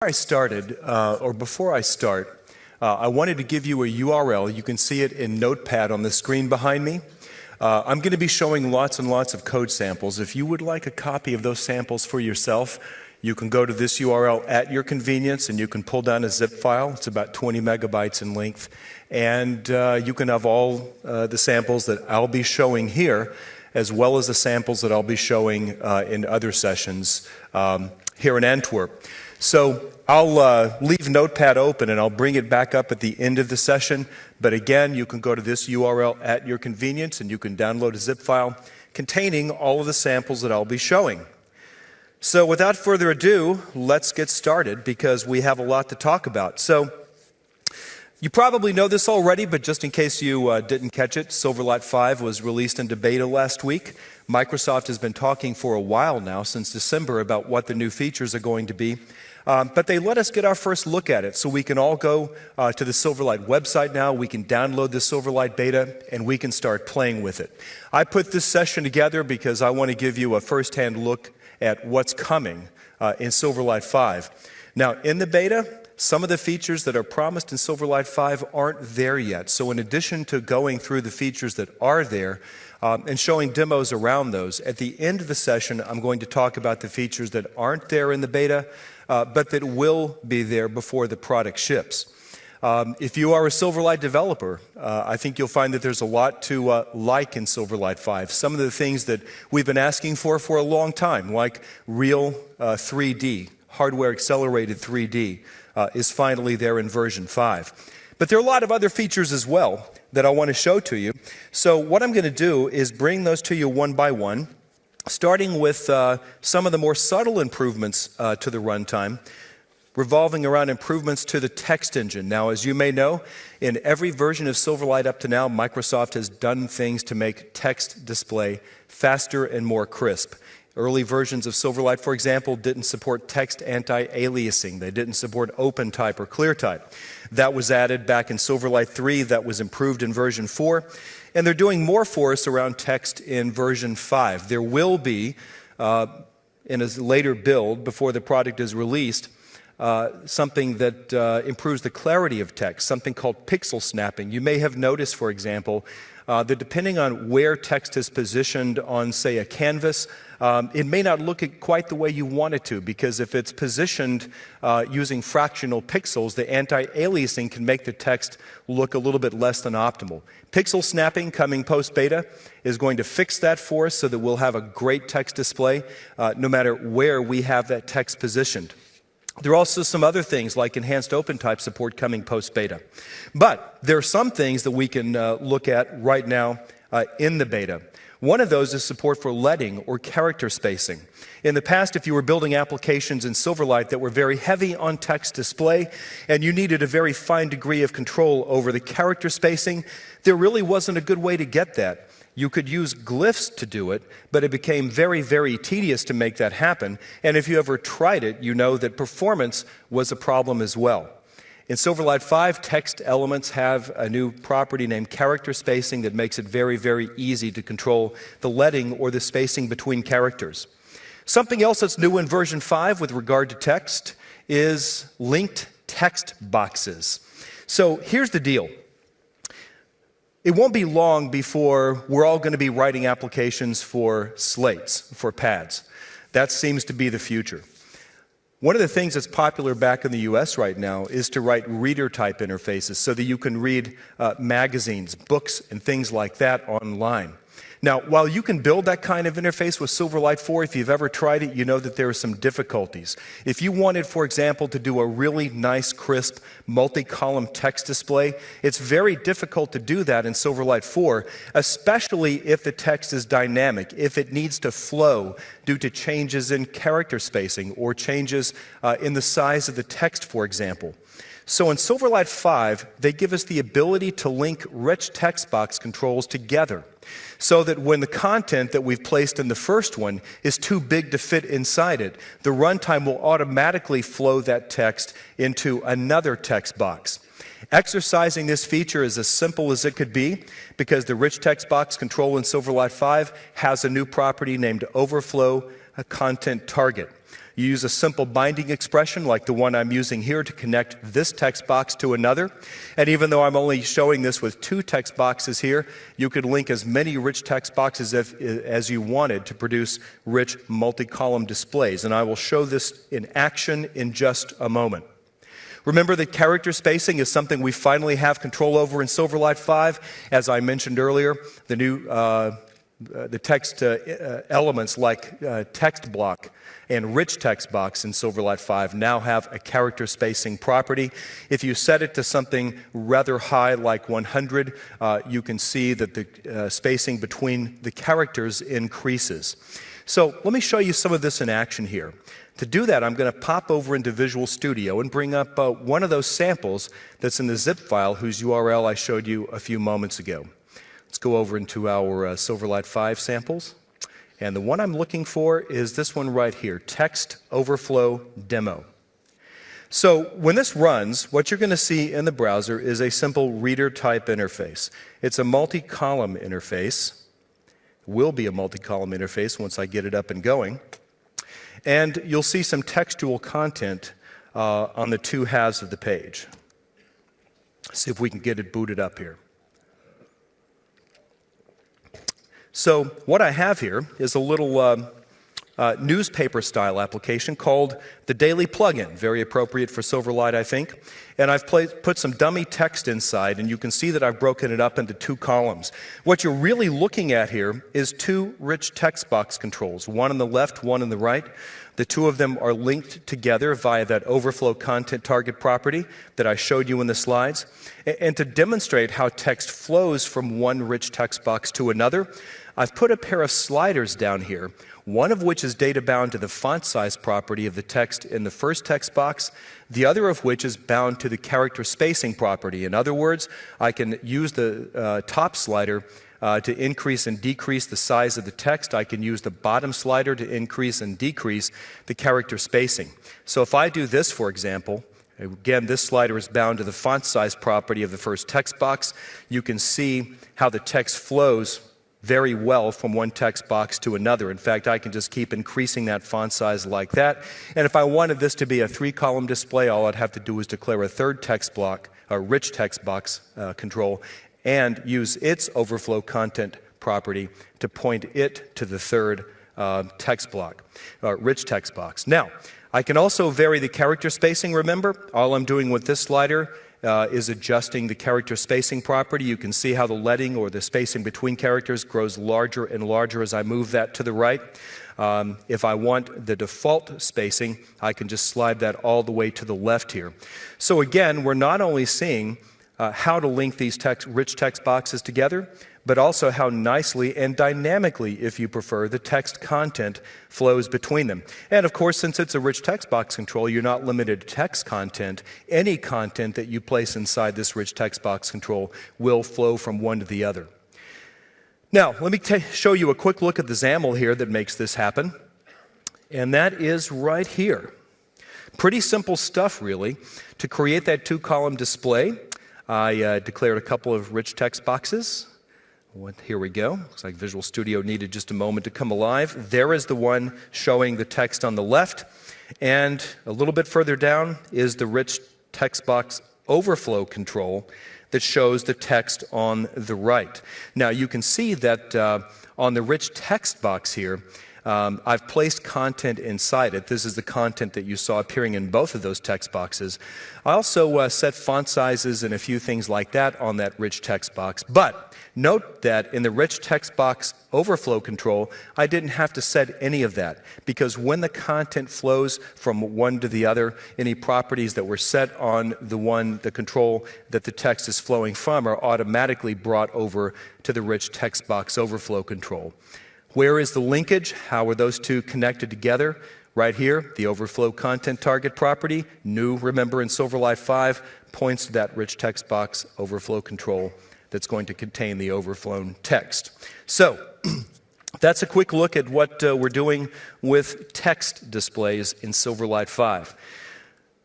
I start, I wanted to give you a URL. You can see it in Notepad on the screen behind me. I'm going to be showing lots and lots of code samples. If you would like a copy of those samples for yourself, you can go to this URL at your convenience and you can pull down a zip file. It's about 20 megabytes in length. And you can have all the samples that I'll be showing here, as well as the samples that I'll be showing in other sessions here in Antwerp. So I'll leave Notepad open and I'll bring it back up at the end of the session. But again, you can go to this URL at your convenience and you can download a zip file containing all of the samples that I'll be showing. So without further ado, let's get started because we have a lot to talk about. So you probably know this already, but just in case you didn't catch it, Silverlight 5 was released into beta last week. Microsoft has been talking for a while now, since December, about what the new features are going to be. But they let us get our first look at it, so we can all go to the Silverlight website now, we can download the Silverlight beta, and we can start playing with it. I put this session together because I want to give you a first-hand look at what's coming in Silverlight 5. Now, in the beta, some of the features that are promised in Silverlight 5 aren't there yet. So in addition to going through the features that are there and showing demos around those, at the end of the session, I'm going to talk about the features that aren't there in the beta, but that will be there before the product ships. If you are a Silverlight developer, I think you'll find that there's a lot to like in Silverlight 5. Some of the things that we've been asking for a long time, like real 3D, hardware accelerated 3D, is finally there in version 5. But there are a lot of other features as well that I want to show to you. So what I'm going to do is bring those to you one by one, starting with some of the more subtle improvements to the runtime, revolving around improvements to the text engine. Now, as you may know, in every version of Silverlight up to now, Microsoft has done things to make text display faster and more crisp. Early versions of Silverlight, for example, didn't support text anti-aliasing. They didn't support OpenType or ClearType. That was added back in Silverlight 3. That was improved in version 4. And they're doing more for us around text in version 5. There will be, in a later build, before the product is released, something that improves the clarity of text, something called pixel snapping. You may have noticed, for example, that depending on where text is positioned on, say, a canvas, it may not look quite the way you want it to, because if it's positioned using fractional pixels, the anti-aliasing can make the text look a little bit less than optimal. Pixel snapping, coming post-beta, is going to fix that for us so that we'll have a great text display no matter where we have that text positioned. There are also some other things like enhanced OpenType support coming post-beta. But there are some things that we can look at right now in the beta. One of those is support for leading or character spacing. In the past, if you were building applications in Silverlight that were very heavy on text display and you needed a very fine degree of control over the character spacing, there really wasn't a good way to get that. You could use glyphs to do it, but it became very, very tedious to make that happen. And if you ever tried it, you know that performance was a problem as well. In Silverlight 5, text elements have a new property named character spacing that makes it very, very easy to control the leading or the spacing between characters. Something else that's new in version 5 with regard to text is linked text boxes. So here's the deal. It won't be long before we're all going to be writing applications for slates, for pads. That seems to be the future. One of the things that's popular back in the US right now is to write reader-type interfaces so that you can read magazines, books, and things like that online. Now, while you can build that kind of interface with Silverlight 4, if you've ever tried it, you know that there are some difficulties. If you wanted, for example, to do a really nice, crisp, multi-column text display, it's very difficult to do that in Silverlight 4, especially if the text is dynamic, if it needs to flow due to changes in character spacing or changes in the size of the text, for example. So in Silverlight 5, they give us the ability to link rich text box controls together so that when the content that we've placed in the first one is too big to fit inside it, the runtime will automatically flow that text into another text box. Exercising this feature is as simple as it could be because the rich text box control in Silverlight 5 has a new property named overflow content target. You use a simple binding expression like the one I'm using here to connect this text box to another. And even though I'm only showing this with 2 text boxes here, you could link as many rich text boxes as you wanted to produce rich multi-column displays. And I will show this in action in just a moment. Remember that character spacing is something we finally have control over in Silverlight 5. As I mentioned earlier, the new the text elements like text block and rich text box in Silverlight 5 now have a character spacing property. If you set it to something rather high like 100, you can see that the spacing between the characters increases. So let me show you some of this in action here. To do that, I'm going to pop over into Visual Studio and bring up one of those samples that's in the zip file whose URL I showed you a few moments ago. Let's go over into our Silverlight 5 samples. And the one I'm looking for is this one right here, Text Overflow Demo. So when this runs, what you're going to see in the browser is a simple reader type interface. It's a multi-column interface. Will be a multi-column interface once I get it up and going. And you'll see some textual content on the 2 halves of the page. See if we can get it booted up here. So what I have here is a little newspaper-style application called the Daily Plugin, very appropriate for Silverlight, I think. And I've put some dummy text inside, and you can see that I've broken it up into 2 columns. What you're really looking at here is 2 rich text box controls, one on the left, one on the right. The 2 of them are linked together via that overflow content target property that I showed you in the slides. And to demonstrate how text flows from one rich text box to another, I've put a pair of sliders down here, one of which is data bound to the font size property of the text in the first text box, the other of which is bound to the character spacing property. In other words, I can use the top slider to increase and decrease the size of the text. I can use the bottom slider to increase and decrease the character spacing. So if I do this, for example, again, this slider is bound to the font size property of the first text box. You can see how the text flows very well from one text box to another. In fact, I can just keep increasing that font size like that. And if I wanted this to be a 3-column display, all I'd have to do is declare a third text block, a rich text box control, and use its overflow content property to point it to the third text block, rich text box. Now, I can also vary the character spacing, remember? All I'm doing with this slider is adjusting the character spacing property. You can see how the leading or the spacing between characters grows larger and larger as I move that to the right. If I want the default spacing, I can just slide that all the way to the left here. So again, we're not only seeing how to link these rich text boxes together, but also how nicely and dynamically, if you prefer, the text content flows between them. And of course, since it's a rich text box control, you're not limited to text content. Any content that you place inside this rich text box control will flow from one to the other. Now, let me show you a quick look at the XAML here that makes this happen. And that is right here. Pretty simple stuff, really. To create that 2-column display, I declared a couple of rich text boxes. Here we go. Looks like Visual Studio needed just a moment to come alive. There is the one showing the text on the left. And a little bit further down is the rich text box overflow control that shows the text on the right. Now you can see that on the rich text box here, I've placed content inside it. This is the content that you saw appearing in both of those text boxes. I also set font sizes and a few things like that on that rich text box. But note that in the rich text box overflow control, I didn't have to set any of that, because when the content flows from one to the other, any properties that were set on the control that the text is flowing from are automatically brought over to the rich text box overflow control. Where is the linkage? How are those 2 connected together? Right here, the overflow content target property, new, remember, in Silverlight 5, points to that rich text box overflow control that's going to contain the overflown text. So, that's a quick look at what we're doing with text displays in Silverlight 5.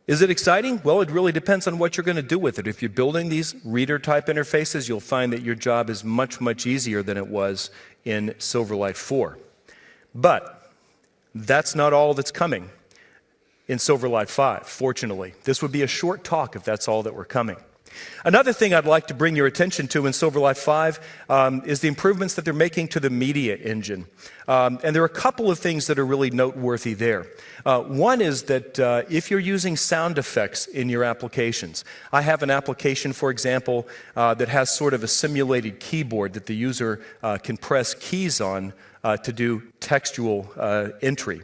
Is it exciting? Well, it really depends on what you're going to do with it. If you're building these reader-type interfaces, you'll find that your job is much, much easier than it was in Silverlight 4. But that's not all that's coming. in Silverlight 5, fortunately. This would be a short talk if that's all that were coming. Another thing I'd like to bring your attention to in Silverlight 5 is the improvements that they're making to the media engine. And there are a couple of things that are really noteworthy there. One is that if you're using sound effects in your applications, I have an application, for example, that has sort of a simulated keyboard that the user can press keys on to do textual entry.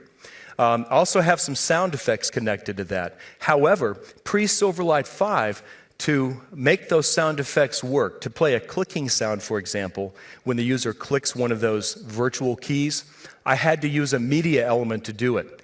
I also have some sound effects connected to that. However, pre-Silverlight 5, to make those sound effects work, to play a clicking sound, for example, when the user clicks one of those virtual keys, I had to use a media element to do it.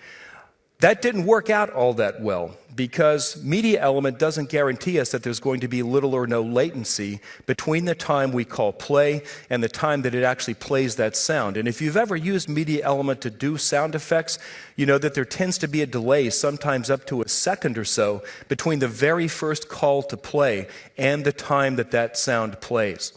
That didn't work out all that well because media element doesn't guarantee us that there's going to be little or no latency between the time we call play and the time that it actually plays that sound. And if you've ever used media element to do sound effects, you know that there tends to be a delay, sometimes up to a second or so, between the very first call to play and the time that that sound plays.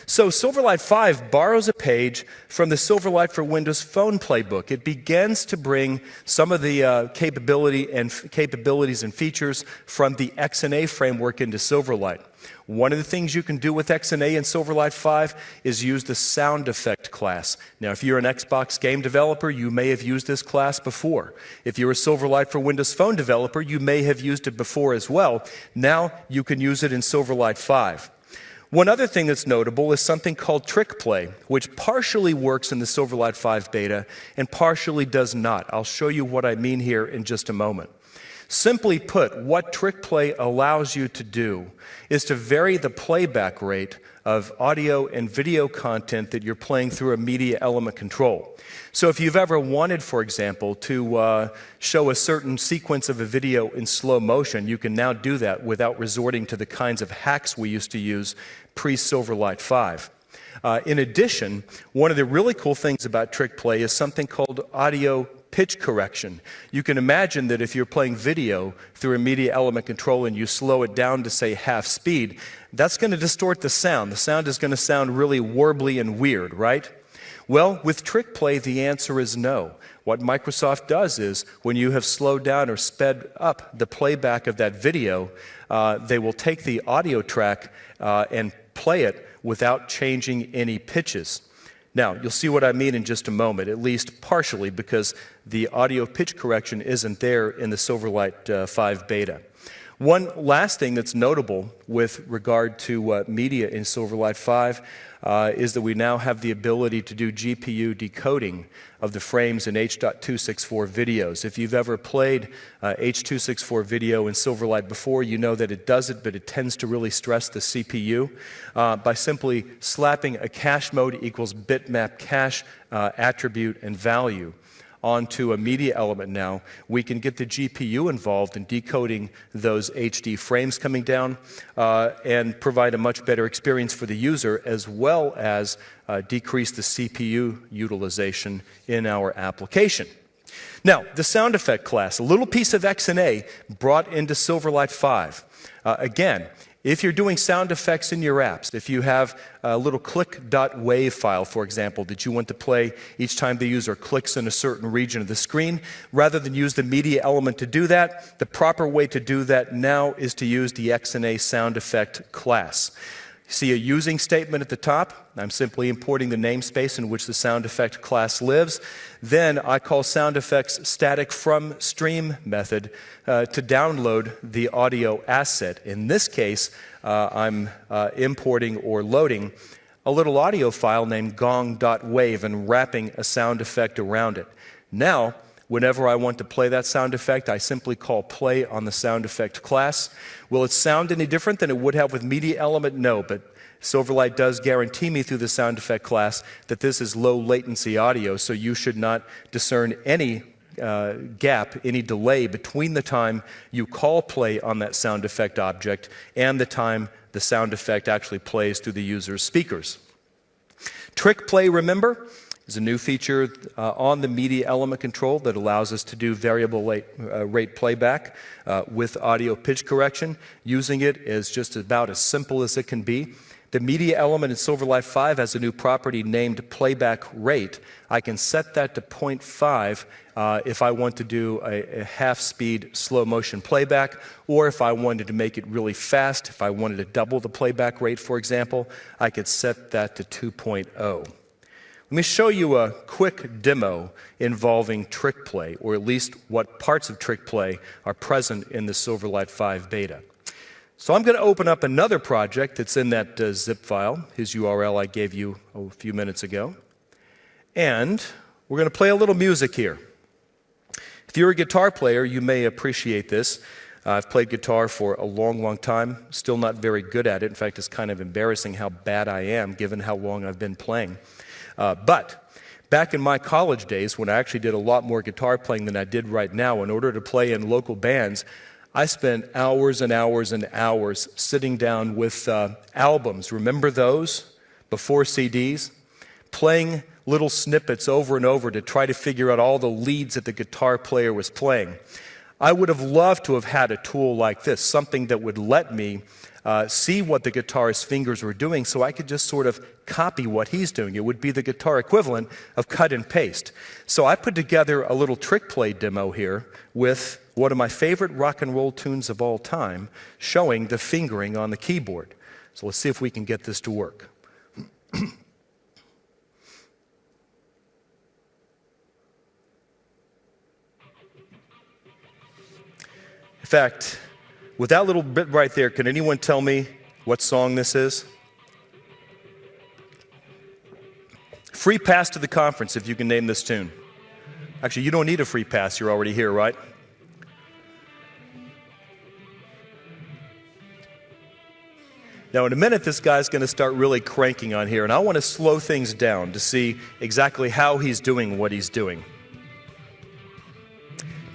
So Silverlight 5 borrows a page from the Silverlight for Windows Phone playbook. It begins to bring some of the capabilities and features from the XNA framework into Silverlight. One of the things you can do with XNA in Silverlight 5 is use the sound effect class. Now, if you're an Xbox game developer, you may have used this class before. If you're a Silverlight for Windows Phone developer, you may have used it before as well. Now you can use it in Silverlight 5. One other thing that's notable is something called Trick Play, which partially works in the Silverlight 5 beta and partially does not. I'll show you what I mean here in just a moment. Simply put, what Trick Play allows you to do is to vary the playback rate of audio and video content that you're playing through a media element control. So if you've ever wanted, for example, to show a certain sequence of a video in slow motion, you can now do that without resorting to the kinds of hacks we used to use pre-Silverlight 5. In addition, one of the really cool things about Trick Play is something called audio pitch correction. You can imagine that if you're playing video through a media element control and you slow it down to, say, half speed, that's going to distort the sound. The sound is going to sound really warbly and weird, right? Well, with Trick Play, the answer is no. What Microsoft does is, when you have slowed down or sped up the playback of that video, they will take the audio track and play it without changing any pitches. Now, you'll see what I mean in just a moment, at least partially, because the audio pitch correction isn't there in the Silverlight 5 beta. One last thing that's notable with regard to media in Silverlight 5 is that we now have the ability to do GPU decoding of the frames in H.264 videos. If you've ever played H.264 video in Silverlight before, you know that it does it, but it tends to really stress the CPU. By simply slapping a cache mode equals bitmap cache attribute and value onto a media element now, we can get the GPU involved in decoding those HD frames coming down and provide a much better experience for the user, as well as decrease the CPU utilization in our application. Now, the sound effect class, a little piece of XNA brought into Silverlight 5. Again, if you're doing sound effects in your apps, if you have a little click.wave file, for example, that you want to play each time the user clicks in a certain region of the screen, rather than use the media element to do that, the proper way to do that now is to use the XNA sound effect class. See a using statement at the top. I'm simply importing the namespace in which the sound effect class lives. Then I call sound effects static from stream method to download the audio asset. In this case, I'm importing or loading a little audio file named gong.wave and wrapping a sound effect around it. Now, whenever I want to play that sound effect, I simply call play on the sound effect class. Will it sound any different than it would have with media element? No, but Silverlight does guarantee me through the sound effect class that this is low latency audio, so you should not discern any gap, any delay between the time you call play on that sound effect object and the time the sound effect actually plays through the user's speakers. Trick Play, remember, is a new feature on the media element control that allows us to do variable rate playback with audio pitch correction. Using it is just about as simple as it can be. The media element in Silverlight 5 has a new property named playback rate. I can set that to 0.5 if I want to do a half-speed slow motion playback, or if I wanted to make it really fast, if I wanted to double the playback rate, for example, I could set that to 2.0. Let me show you a quick demo involving trick play, or at least what parts of trick play are present in the Silverlight 5 beta. So I'm going to open up another project that's in that zip file, his URL I gave you a few minutes ago. And we're going to play a little music here. If you're a guitar player, you may appreciate this. I've played guitar for a long, long time, still not very good at it. In fact, it's kind of embarrassing how bad I am given how long I've been playing. But back in my college days, when I actually did a lot more guitar playing than I did right now, in order to play in local bands, I spent hours and hours and hours sitting down with albums. Remember those? Before CDs? Playing little snippets over and over to try to figure out all the leads that the guitar player was playing. I would have loved to have had a tool like this, something that would let me see what the guitarist's fingers were doing so I could just sort of copy what he's doing. It would be the guitar equivalent of cut and paste. So I put together a little trick play demo here with one of my favorite rock and roll tunes of all time, showing the fingering on the keyboard. So let's see if we can get this to work. In fact, with that little bit right there, can anyone tell me what song this is? Free pass to the conference if you can name this tune. Actually, you don't need a free pass. You're already here, right? Now, in a minute, this guy's going to start really cranking on here, and I want to slow things down to see exactly how he's doing what he's doing.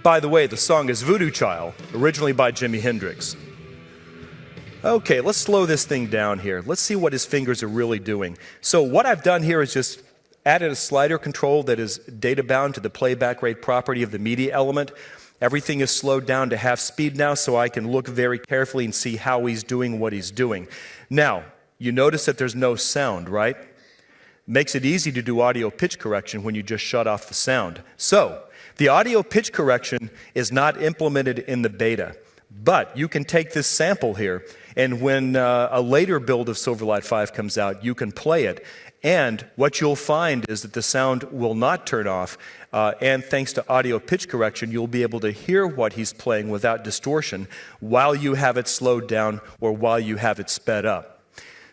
By the way, the song is Voodoo Child, originally by Jimi Hendrix. Okay, let's slow this thing down here. Let's see what his fingers are really doing. So what I've done here is just added a slider control that is data bound to the playback rate property of the media element. Everything is slowed down to half speed now, so I can look very carefully and see how he's doing what he's doing. Now, you notice that there's no sound, right? Makes it easy to do audio pitch correction when you just shut off the sound. So, the audio pitch correction is not implemented in the beta, but you can take this sample here, and when a later build of Silverlight 5 comes out, you can play it. And what you'll find is that the sound will not turn off, and thanks to audio pitch correction, you'll be able to hear what he's playing without distortion while you have it slowed down or while you have it sped up.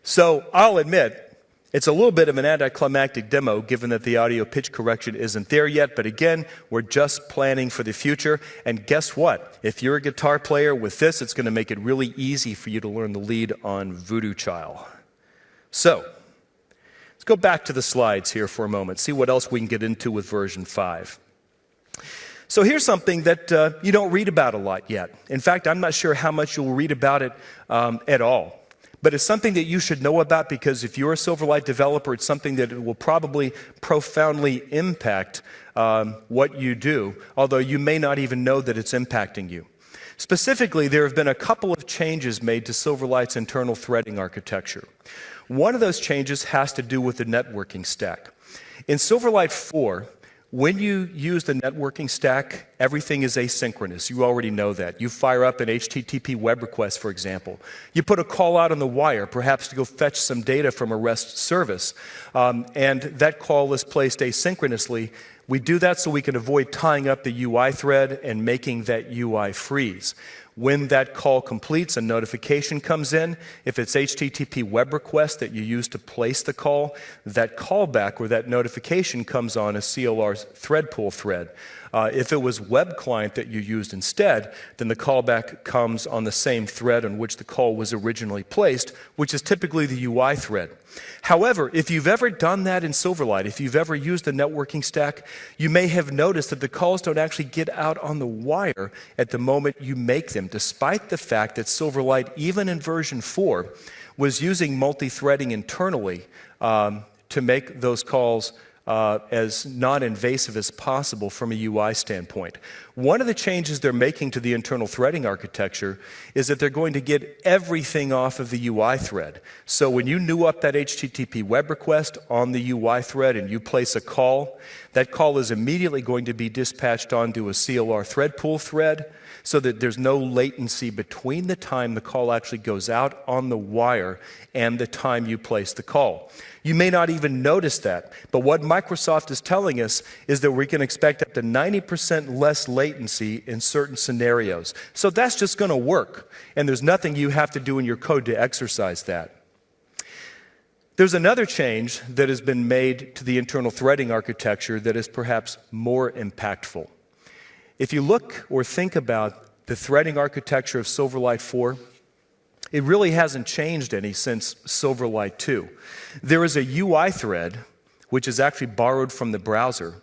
So I'll admit, it's a little bit of an anticlimactic demo given that the audio pitch correction isn't there yet, but again, we're just planning for the future. And guess what? If you're a guitar player with this, it's going to make it really easy for you to learn the lead on Voodoo Child. So, let's go back to the slides here for a moment, see what else we can get into with version 5. So here's something that you don't read about a lot yet. In fact, I'm not sure how much you'll read about it at all. But it's something that you should know about because if you're a Silverlight developer, it's something that it will probably profoundly impact what you do, although you may not even know that it's impacting you. Specifically, there have been a couple of changes made to Silverlight's internal threading architecture. One of those changes has to do with the networking stack. In Silverlight 4, when you use the networking stack, everything is asynchronous. You already know that. You fire up an HTTP web request, for example. You put a call out on the wire, perhaps to go fetch some data from a REST service, and that call is placed asynchronously. We do that so we can avoid tying up the UI thread and making that UI freeze. When that call completes, a notification comes in. If it's HTTP web request that you use to place the call, that callback or that notification comes on a CLR thread pool thread. If it was web client that you used instead, then the callback comes on the same thread on which the call was originally placed, which is typically the UI thread. However, if you've ever done that in Silverlight, if you've ever used the networking stack, you may have noticed that the calls don't actually get out on the wire at the moment you make them, despite the fact that Silverlight, even in version 4, was using multi-threading internally to make those calls as non-invasive as possible from a UI standpoint. One of the changes they're making to the internal threading architecture is that they're going to get everything off of the UI thread. So when you new up that HTTP web request on the UI thread and you place a call, that call is immediately going to be dispatched onto a CLR thread pool thread, so that there's no latency between the time the call actually goes out on the wire and the time you place the call. You may not even notice that, but what Microsoft is telling us is that we can expect up to 90% less latency in certain scenarios. So that's just going to work, and there's nothing you have to do in your code to exercise that. There's another change that has been made to the internal threading architecture that is perhaps more impactful. If you look or think about the threading architecture of Silverlight 4, it really hasn't changed any since Silverlight 2. There is a UI thread, which is actually borrowed from the browser.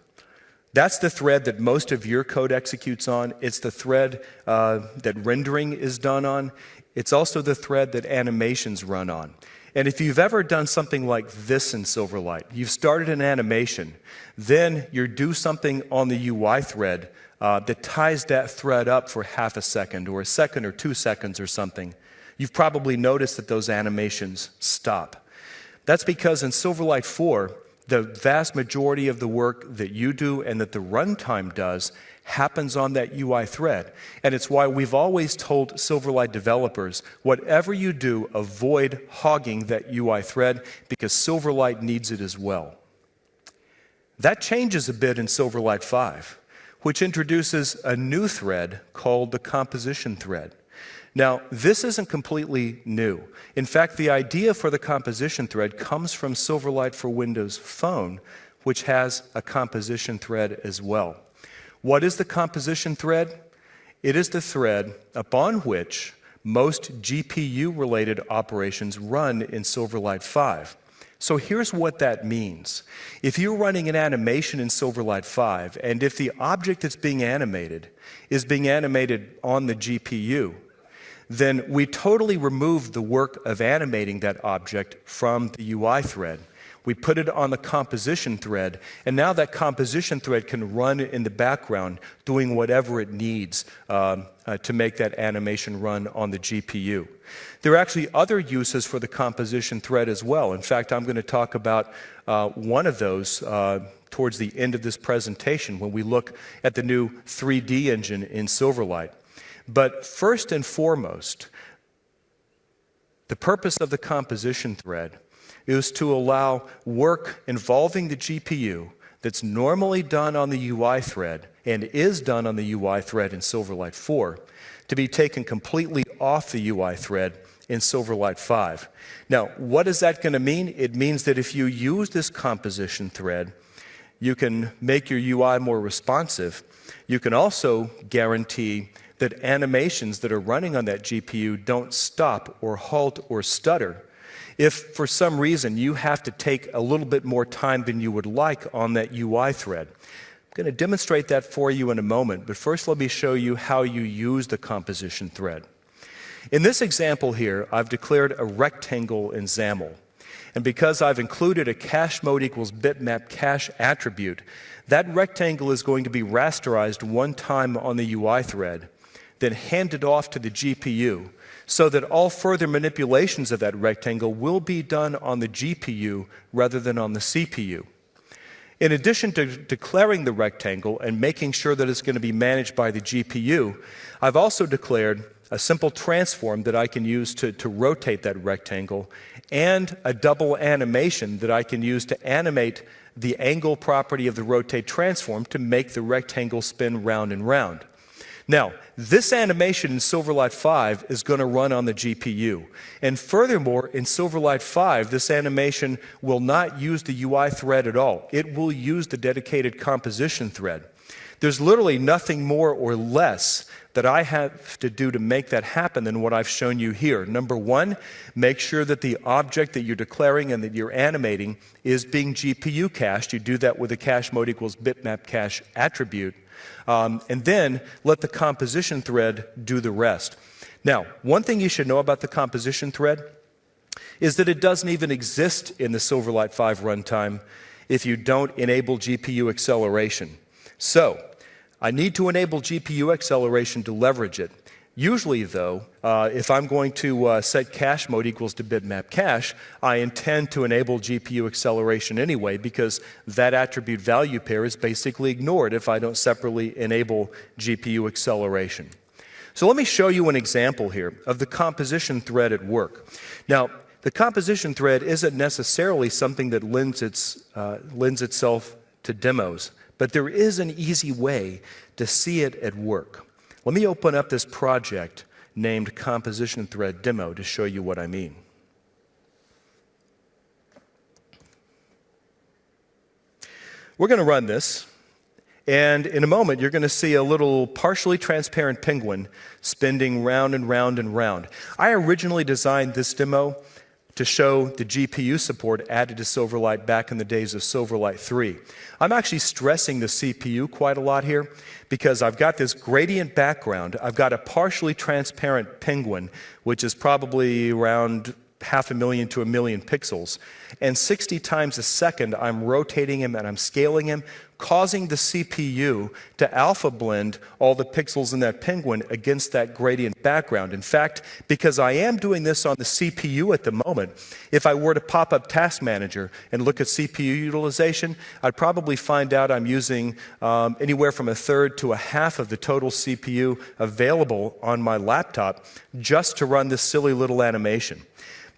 That's the thread that most of your code executes on. It's the thread that rendering is done on. It's also the thread that animations run on. And if you've ever done something like this in Silverlight, you've started an animation, then you do something on the UI thread that ties that thread up for half a second or a second or 2 seconds or something, you've probably noticed that those animations stop. That's because in Silverlight 4, the vast majority of the work that you do and that the runtime does happens on that UI thread. And it's why we've always told Silverlight developers, whatever you do, avoid hogging that UI thread because Silverlight needs it as well. That changes a bit in Silverlight 5, which introduces a new thread called the composition thread. Now, this isn't completely new. In fact, the idea for the composition thread comes from Silverlight for Windows Phone, which has a composition thread as well. What is the composition thread? It is the thread upon which most GPU-related operations run in Silverlight 5. So here's what that means. If you're running an animation in Silverlight 5, and if the object that's being animated is being animated on the GPU, then we totally remove the work of animating that object from the UI thread. We put it on the composition thread, and now that composition thread can run in the background doing whatever it needs to make that animation run on the GPU. There are actually other uses for the composition thread as well. In fact, I'm going to talk about one of those towards the end of this presentation when we look at the new 3D engine in Silverlight. But first and foremost, the purpose of the composition thread is to allow work involving the GPU that's normally done on the UI thread and is done on the UI thread in Silverlight 4 to be taken completely off the UI thread in Silverlight 5. Now, what is that going to mean? It means that if you use this composition thread, you can make your UI more responsive. You can also guarantee that animations that are running on that GPU don't stop or halt or stutter. If for some reason you have to take a little bit more time than you would like on that UI thread, I'm going to demonstrate that for you in a moment, but first let me show you how you use the composition thread. In this example here, I've declared a rectangle in XAML. And because I've included a cache mode equals bitmap cache attribute, that rectangle is going to be rasterized one time on the UI thread, then handed off to the GPU, so that all further manipulations of that rectangle will be done on the GPU rather than on the CPU. In addition to declaring the rectangle and making sure that it's going to be managed by the GPU, I've also declared a simple transform that I can use to rotate that rectangle, and a double animation that I can use to animate the angle property of the rotate transform to make the rectangle spin round and round. Now, this animation in Silverlight 5 is going to run on the GPU. And furthermore, in Silverlight 5, this animation will not use the UI thread at all. It will use the dedicated composition thread. There's literally nothing more or less that I have to do to make that happen than what I've shown you here. Number one, make sure that the object that you're declaring and that you're animating is being GPU cached. You do that with a cache mode equals bitmap cache attribute. And then let the composition thread do the rest. Now, one thing you should know about the composition thread is that it doesn't even exist in the Silverlight 5 runtime. if you don't enable GPU acceleration. So, I need to enable GPU acceleration to leverage it. Usually, though, if I'm going to set cache mode equals to bitmap cache, I intend to enable GPU acceleration anyway because that attribute value pair is basically ignored if I don't separately enable GPU acceleration. So let me show you an example here of the composition thread at work. Now, the composition thread isn't necessarily something that lends itself to demos, but there is an easy way to see it at work. Let me open up this project named Composition Thread Demo to show you what I mean. We're going to run this, and in a moment you're going to see a little partially transparent penguin spinning round and round and round. I originally designed this demo to show the GPU support added to Silverlight back in the days of Silverlight 3. I'm actually stressing the CPU quite a lot here because I've got this gradient background. I've got a partially transparent penguin, which is probably around 500,000 to 1 million pixels. And 60 times a second, I'm rotating him and I'm scaling him, causing the CPU to alpha blend all the pixels in that penguin against that gradient background. In fact, because I am doing this on the CPU at the moment, if I were to pop up Task Manager and look at CPU utilization, I'd probably find out I'm using anywhere from 1/3 to 1/2 of the total CPU available on my laptop just to run this silly little animation.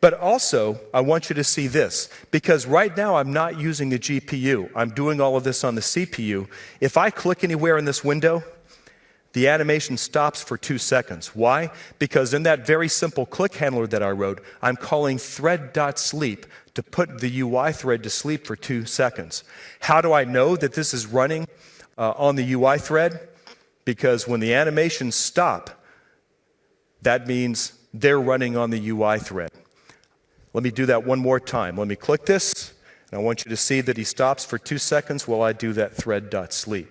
But also, I want you to see this, because right now I'm not using the GPU. I'm doing all of this on the CPU. If I click anywhere in this window, the animation stops for 2 seconds. Why? Because in that very simple click handler that I wrote, I'm calling thread.sleep to put the UI thread to sleep for 2 seconds. How do I know that this is running on the UI thread? Because when the animations stop, that means they're running on the UI thread. Let me do that one more time. Let me click this, and I want you to see that he stops for 2 seconds while I do that thread.sleep.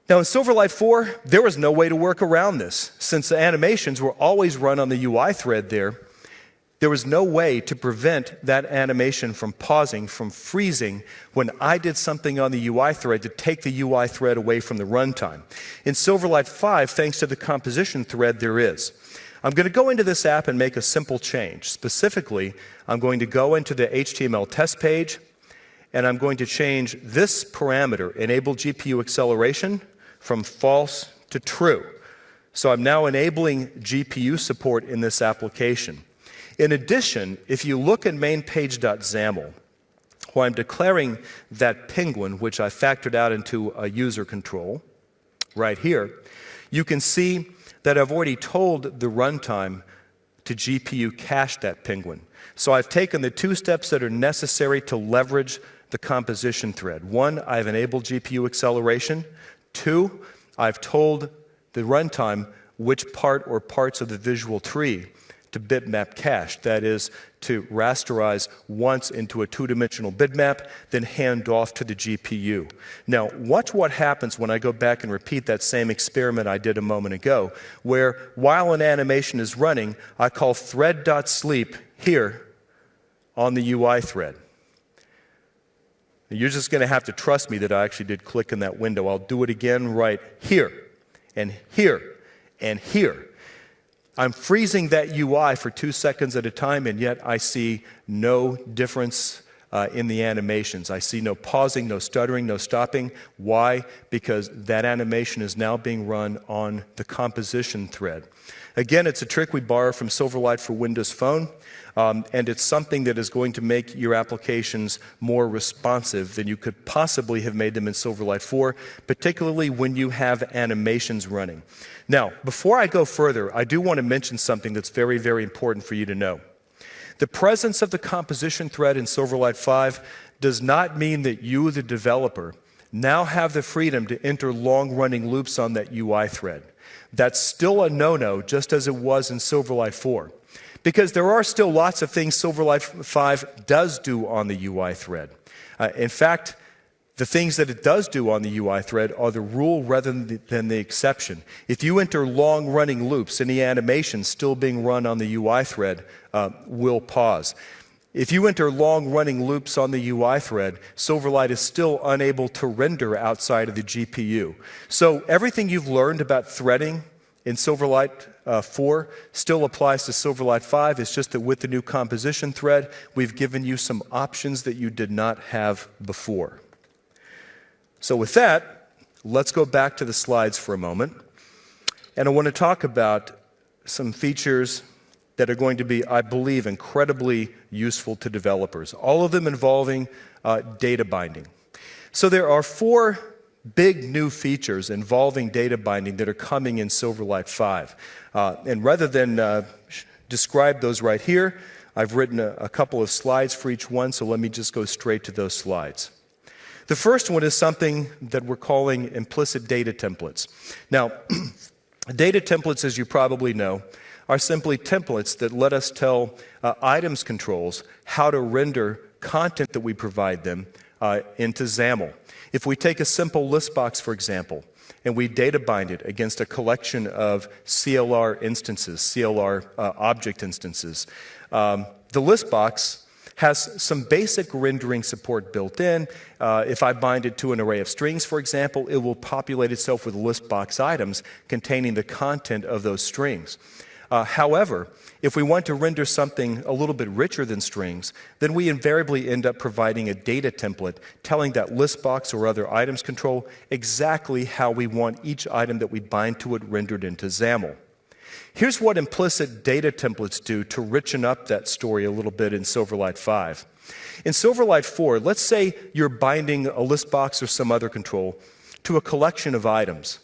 Now in Silverlight 4, there was no way to work around this. Since the animations were always run on the UI thread there was no way to prevent that animation from pausing, from freezing, when I did something on the UI thread to take the UI thread away from the runtime. In Silverlight 5, thanks to the composition thread, there is. I'm going to go into this app and make a simple change. Specifically, I'm going to go into the HTML test page, and I'm going to change this parameter, enable GPU acceleration, from false to true. So I'm now enabling GPU support in this application. In addition, if you look at mainpage.xaml, where I'm declaring that penguin, which I factored out into a user control, right here, you can see that I've already told the runtime to GPU cache that penguin. So I've taken the 2 steps that are necessary to leverage the composition thread. 1, I've enabled GPU acceleration. 2, I've told the runtime which part or parts of the visual tree to bitmap cache, that is, to rasterize once into a 2-dimensional bitmap, then hand off to the GPU. Now, watch what happens when I go back and repeat that same experiment I did a moment ago, where while an animation is running, I call thread.sleep here on the UI thread. You're just going to have to trust me that I actually did click in that window. I'll do it again right here, and here, and here. I'm freezing that UI for 2 seconds at a time, and yet I see no difference in the animations. I see no pausing, no stuttering, no stopping. Why? Because that animation is now being run on the composition thread. Again, it's a trick we borrow from Silverlight for Windows Phone, and it's something that is going to make your applications more responsive than you could possibly have made them in Silverlight 4, particularly when you have animations running. Now, before I go further, I do want to mention something that's very, very important for you to know. The presence of the composition thread in Silverlight 5 does not mean that you, the developer, now have the freedom to enter long-running loops on that UI thread. That's still a no-no, just as it was in Silverlight 4. Because there are still lots of things Silverlight 5 does do on the UI thread. In fact, the things that it does do on the UI thread are the rule rather than the exception. If you enter long-running loops, any animation still being run on the UI thread will pause. If you enter long-running loops on the UI thread, Silverlight is still unable to render outside of the GPU. So everything you've learned about threading in Silverlight 4 still applies to Silverlight 5. It's just that with the new composition thread, we've given you some options that you did not have before. So with that, let's go back to the slides for a moment. And I want to talk about some features that are going to be, I believe, incredibly useful to developers, all of them involving data binding. So there are 4 big new features involving data binding that are coming in Silverlight 5. And rather than describe those right here, I've written a couple of slides for each one, so let me just go straight to those slides. The first one is something that we're calling implicit data templates. Now, data templates, as you probably know, are simply templates that let us tell items controls how to render content that we provide them into XAML. If we take a simple list box, for example, and we data bind it against a collection of CLR instances, CLR object instances, the list box has some basic rendering support built in. If I bind it to an array of strings, for example, it will populate itself with list box items containing the content of those strings. However, if we want to render something a little bit richer than strings, then we invariably end up providing a data template telling that list box or other items control exactly how we want each item that we bind to it rendered into XAML. Here's what implicit data templates do to richen up that story a little bit in Silverlight 5. In Silverlight 4, let's say you're binding a list box or some other control to a collection of items.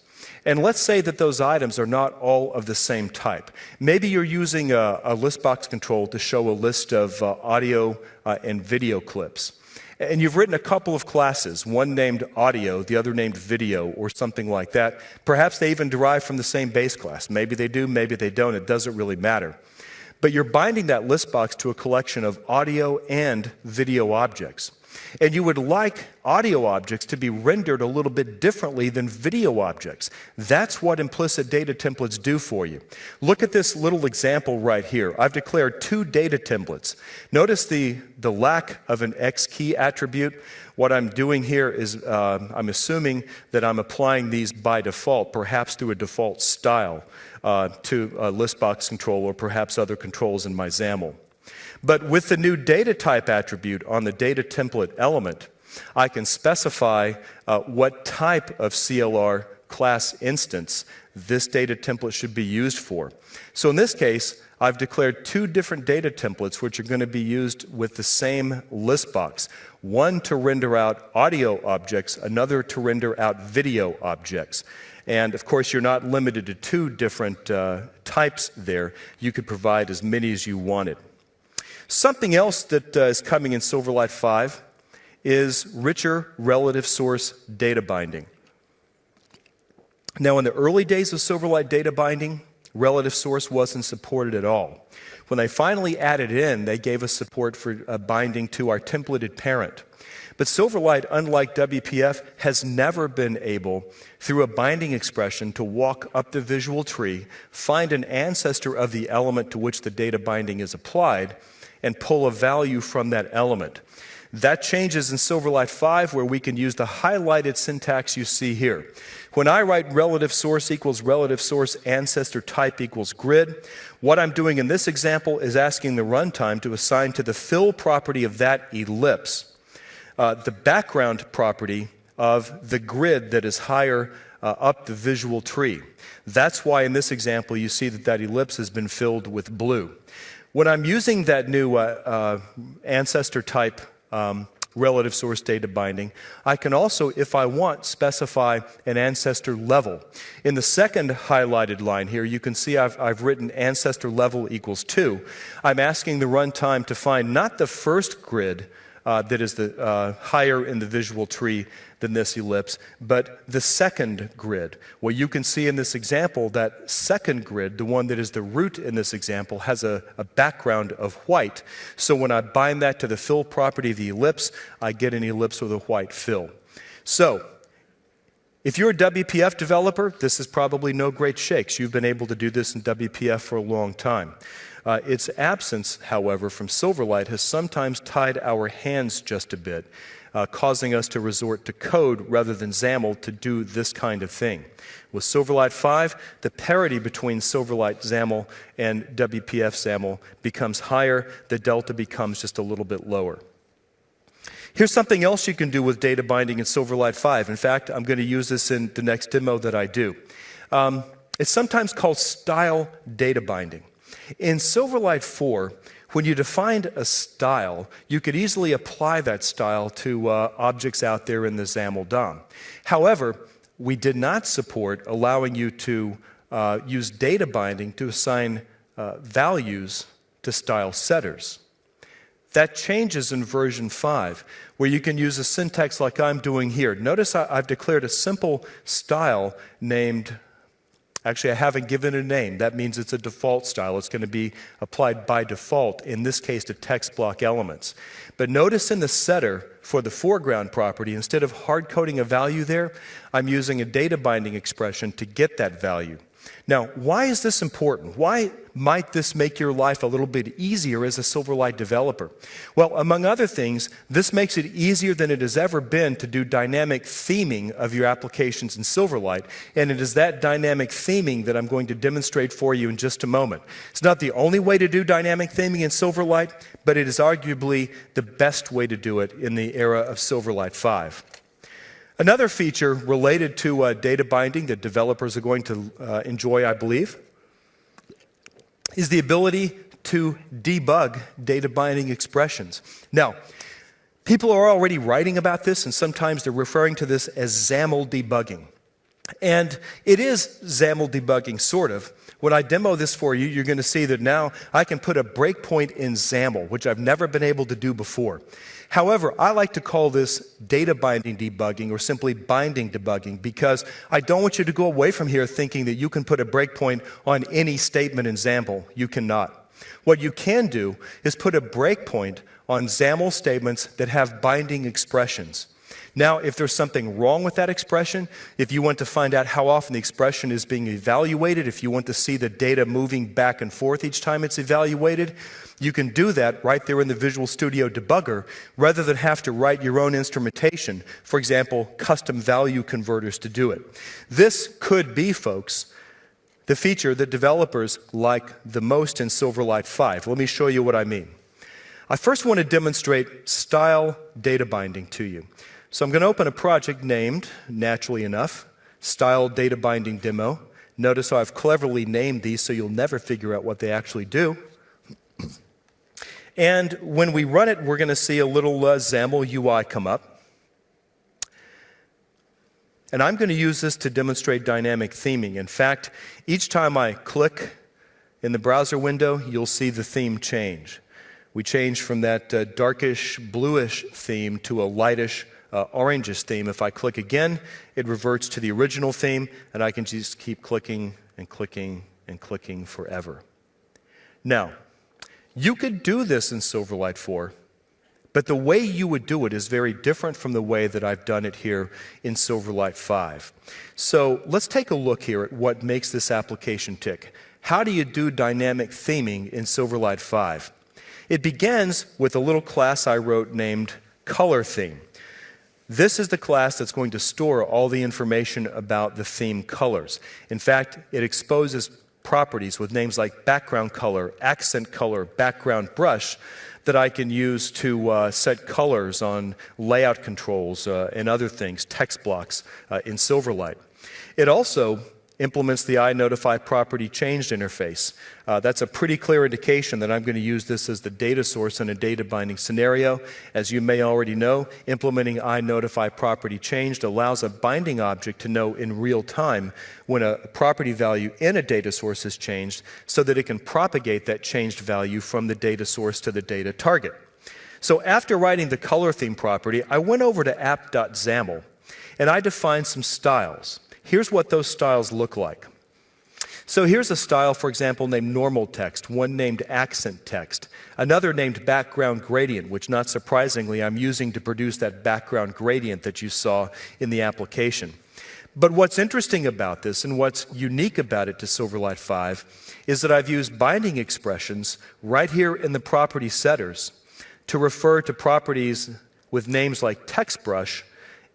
And let's say that those items are not all of the same type. Maybe you're using a list box control to show a list of audio and video clips. And you've written a couple of classes, one named audio, the other named video, or something like that. Perhaps they even derive from the same base class. Maybe they do, maybe they don't. It doesn't really matter. But you're binding that list box to a collection of audio and video objects. And you would like audio objects to be rendered a little bit differently than video objects. That's what implicit data templates do for you. Look at this little example right here. I've declared 2 data templates. Notice the lack of an X key attribute. What I'm doing here is I'm assuming that I'm applying these by default, perhaps through a default style to a list box control or perhaps other controls in my XAML. But with the new data type attribute on the data template element, I can specify what type of CLR class instance this data template should be used for. So in this case, I've declared 2 different data templates which are going to be used with the same list box. One to render out audio objects, another to render out video objects. And of course, you're not limited to 2 different types there. You could provide as many as you wanted. Something else that is coming in Silverlight 5 is richer relative source data binding. Now, in the early days of Silverlight data binding, relative source wasn't supported at all. When they finally added it in, they gave us support for binding to our templated parent. But Silverlight, unlike WPF, has never been able, through a binding expression, to walk up the visual tree, find an ancestor of the element to which the data binding is applied, and pull a value from that element. That changes in Silverlight 5, where we can use the highlighted syntax you see here. When I write relative source equals relative source ancestor type equals grid, what I'm doing in this example is asking the runtime to assign to the fill property of that ellipse the background property of the grid that is higher up the visual tree. That's why in this example you see that ellipse has been filled with blue. When I'm using that new ancestor type relative source data binding, I can also, if I want, specify an ancestor level. In the second highlighted line here, you can see I've written ancestor level equals 2. I'm asking the runtime to find not the first grid that is the higher in the visual tree than this ellipse, but the second grid. Well, you can see in this example that second grid, the one that is the root in this example, has a background of white. So when I bind that to the fill property of the ellipse, I get an ellipse with a white fill. So if you're a WPF developer, this is probably no great shakes. You've been able to do this in WPF for a long time. Its absence, however, from Silverlight has sometimes tied our hands just a bit, causing us to resort to code rather than XAML to do this kind of thing. With Silverlight 5, the parity between Silverlight XAML and WPF XAML becomes higher, the delta becomes just a little bit lower. Here's something else you can do with data binding in Silverlight 5. In fact, I'm going to use this in the next demo that I do. It's sometimes called style data binding. In Silverlight 4, when you defined a style, you could easily apply that style to objects out there in the XAML DOM. However, we did not support allowing you to use data binding to assign values to style setters. That changes in version 5, where you can use a syntax like I'm doing here. Notice I've declared a simple style named, actually I haven't given it a name. That means it's a default style. It's going to be applied by default, in this case to text block elements. But notice in the setter for the foreground property, instead of hard coding a value there, I'm using a data binding expression to get that value. Now, why is this important? Why might this make your life a little bit easier as a Silverlight developer? Well, among other things, this makes it easier than it has ever been to do dynamic theming of your applications in Silverlight, and it is that dynamic theming that I'm going to demonstrate for you in just a moment. It's not the only way to do dynamic theming in Silverlight, but it is arguably the best way to do it in the era of Silverlight 5. Another feature related to data binding that developers are going to enjoy, I believe, is the ability to debug data binding expressions. Now, people are already writing about this, and sometimes they're referring to this as XAML debugging. And it is XAML debugging, sort of. When I demo this for you, you're going to see that now I can put a breakpoint in XAML, which I've never been able to do before. However, I like to call this data binding debugging or simply binding debugging because I don't want you to go away from here thinking that you can put a breakpoint on any statement in XAML. You cannot. What you can do is put a breakpoint on XAML statements that have binding expressions. Now, if there's something wrong with that expression, if you want to find out how often the expression is being evaluated, if you want to see the data moving back and forth each time it's evaluated, you can do that right there in the Visual Studio debugger rather than have to write your own instrumentation, for example, custom value converters to do it. This could be, folks, the feature that developers like the most in Silverlight 5. Let me show you what I mean. I first want to demonstrate style data binding to you. So I'm going to open a project named, naturally enough, Style Data Binding Demo. Notice how I've cleverly named these so you'll never figure out what they actually do. And when we run it, we're going to see a little XAML UI come up. And I'm going to use this to demonstrate dynamic theming. In fact, each time I click in the browser window, you'll see the theme change. We change from that darkish bluish theme to a lightish orangish theme. If I click again, it reverts to the original theme, and I can just keep clicking and clicking and clicking forever. Now, you could do this in Silverlight 4, but the way you would do it is very different from the way that I've done it here in Silverlight 5. So let's take a look here at what makes this application tick. How do you do dynamic theming in Silverlight 5? It begins with a little class I wrote named Color Theme. This is the class that's going to store all the information about the theme colors. In fact, it exposes properties with names like background color, accent color, background brush that I can use to set colors on layout controls and other things, text blocks in Silverlight. It also implements the iNotify property changed interface. That's a pretty clear indication that I'm going to use this as the data source in a data binding scenario. As you may already know, implementing iNotify property changed allows a binding object to know in real time when a property value in a data source is changed so that it can propagate that changed value from the data source to the data target. So after writing the color theme property, I went over to app.xaml and I defined some styles. Here's what those styles look like. So here's a style, for example, named normal text, one named accent text, another named background gradient, which not surprisingly I'm using to produce that background gradient that you saw in the application. But what's interesting about this and what's unique about it to Silverlight 5 is that I've used binding expressions right here in the property setters to refer to properties with names like TextBrush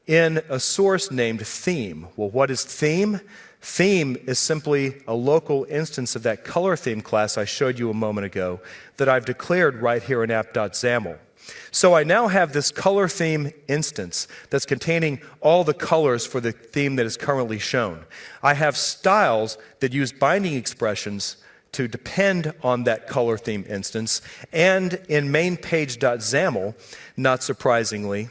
in a source named theme. Well, what is theme? Theme is simply a local instance of that color theme class I showed you a moment ago that I've declared right here in app.xaml. So I now have this color theme instance that's containing all the colors for the theme that is currently shown. I have styles that use binding expressions to depend on that color theme instance, and in mainpage.xaml, not surprisingly,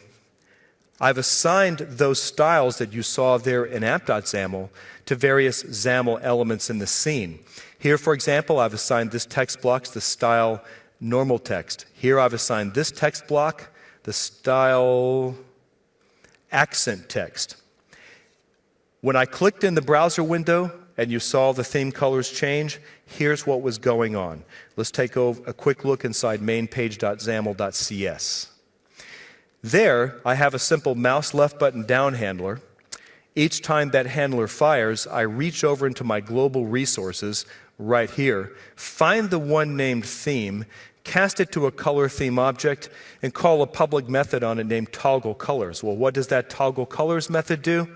I've assigned those styles that you saw there in app.xaml to various XAML elements in the scene. Here, for example, I've assigned this text block the style normal text. Here I've assigned this text block the style accent text. When I clicked in the browser window and you saw the theme colors change, here's what was going on. Let's take a quick look inside mainpage.xaml.cs. There, I have a simple mouse left button down handler. Each time that handler fires, I reach over into my global resources right here, find the one named theme, cast it to a color theme object, and call a public method on it named toggle colors. Well, what does that toggle colors method do?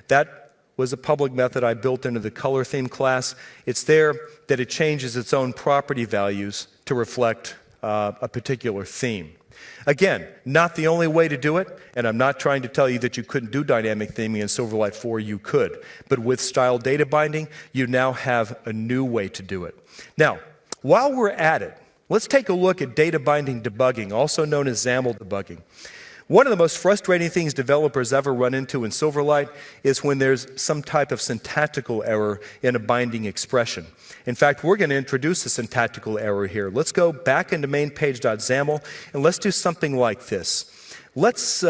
That was a public method I built into the color theme class. It's there that it changes its own property values to reflect a particular theme. Again, not the only way to do it, and I'm not trying to tell you that you couldn't do dynamic theming in Silverlight 4, you could. But with style data binding, you now have a new way to do it. Now, while we're at it, let's take a look at data binding debugging, also known as XAML debugging. One of the most frustrating things developers ever run into in Silverlight is when there's some type of syntactical error in a binding expression. In fact, we're going to introduce a syntactical error here. Let's go back into mainpage.xaml and let's do something like this. Let's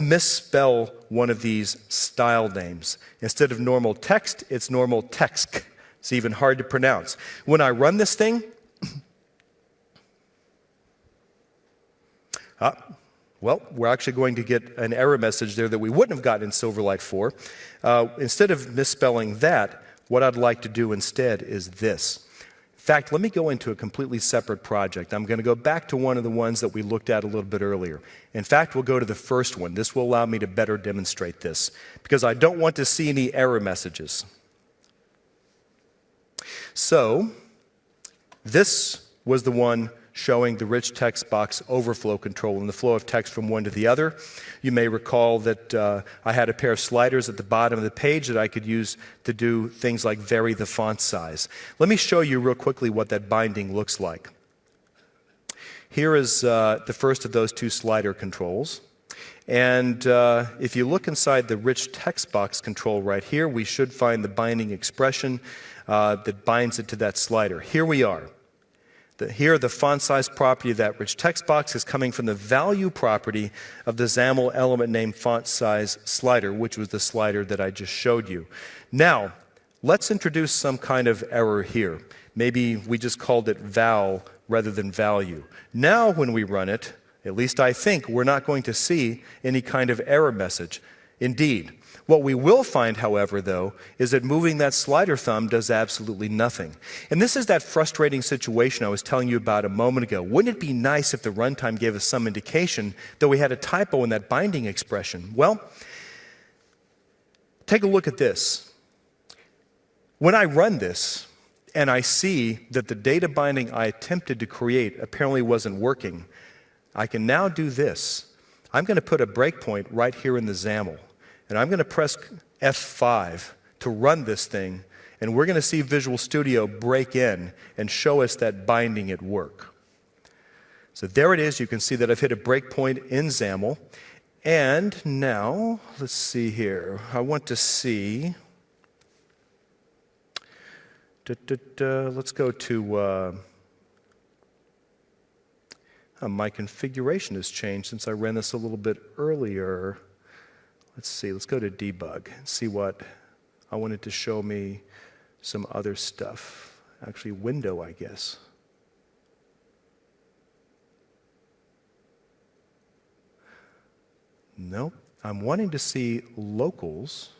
misspell one of these style names. Instead of normal text, it's normal text. It's even hard to pronounce. When I run this thing, well, we're actually going to get an error message there that we wouldn't have gotten in Silverlight 4. Instead of misspelling that, what I'd like to do instead is this. In fact, let me go into a completely separate project. I'm going to go back to one of the ones that we looked at a little bit earlier. In fact, we'll go to the first one. This will allow me to better demonstrate this, because I don't want to see any error messages. So, this was the one showing the rich text box overflow control and the flow of text from one to the other. You may recall that I had a pair of sliders at the bottom of the page that I could use to do things like vary the font size. Let me show you real quickly what that binding looks like. Here is the first of those two slider controls. And if you look inside the rich text box control right here, we should find the binding expression that binds it to that slider. Here we are. Here, the font size property of that rich text box is coming from the value property of the XAML element named font size slider, which was the slider that I just showed you. Now, let's introduce some kind of error here. Maybe we just called it val rather than value. Now, when we run it, at least I think, we're not going to see any kind of error message. Indeed. What we will find, however, though, is that moving that slider thumb does absolutely nothing. And this is that frustrating situation I was telling you about a moment ago. Wouldn't it be nice if the runtime gave us some indication that we had a typo in that binding expression? Well, take a look at this. When I run this, and I see that the data binding I attempted to create apparently wasn't working, I can now do this. I'm going to put a breakpoint right here in the XAML. And I'm going to press F5 to run this thing, and we're going to see Visual Studio break in and show us that binding at work. So there it is. You can see that I've hit a breakpoint in XAML. And now, let's see here. I want to see. Let's go to. My configuration has changed since I ran this a little bit earlier. Let's see, let's go to debug and see what I wanted to show me some other stuff. Actually, window, I guess. Nope. I'm wanting to see locals.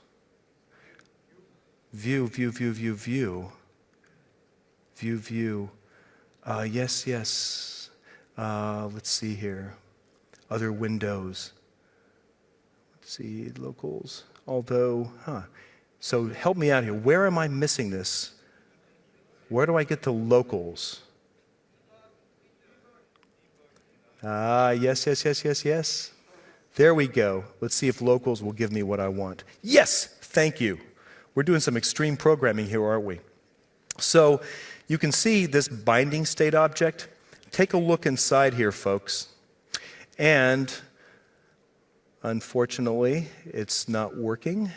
View, view, view, view, view. View, view. Yes, yes. Let's see here. Other windows. Let's see, locals. Although, So help me out here. Where am I missing this? Where do I get the locals? Yes, yes, yes, yes, yes. There we go. Let's see if locals will give me what I want. Yes, thank you. We're doing some extreme programming here, aren't we? So you can see this binding state object. Take a look inside here, folks. And unfortunately, it's not working.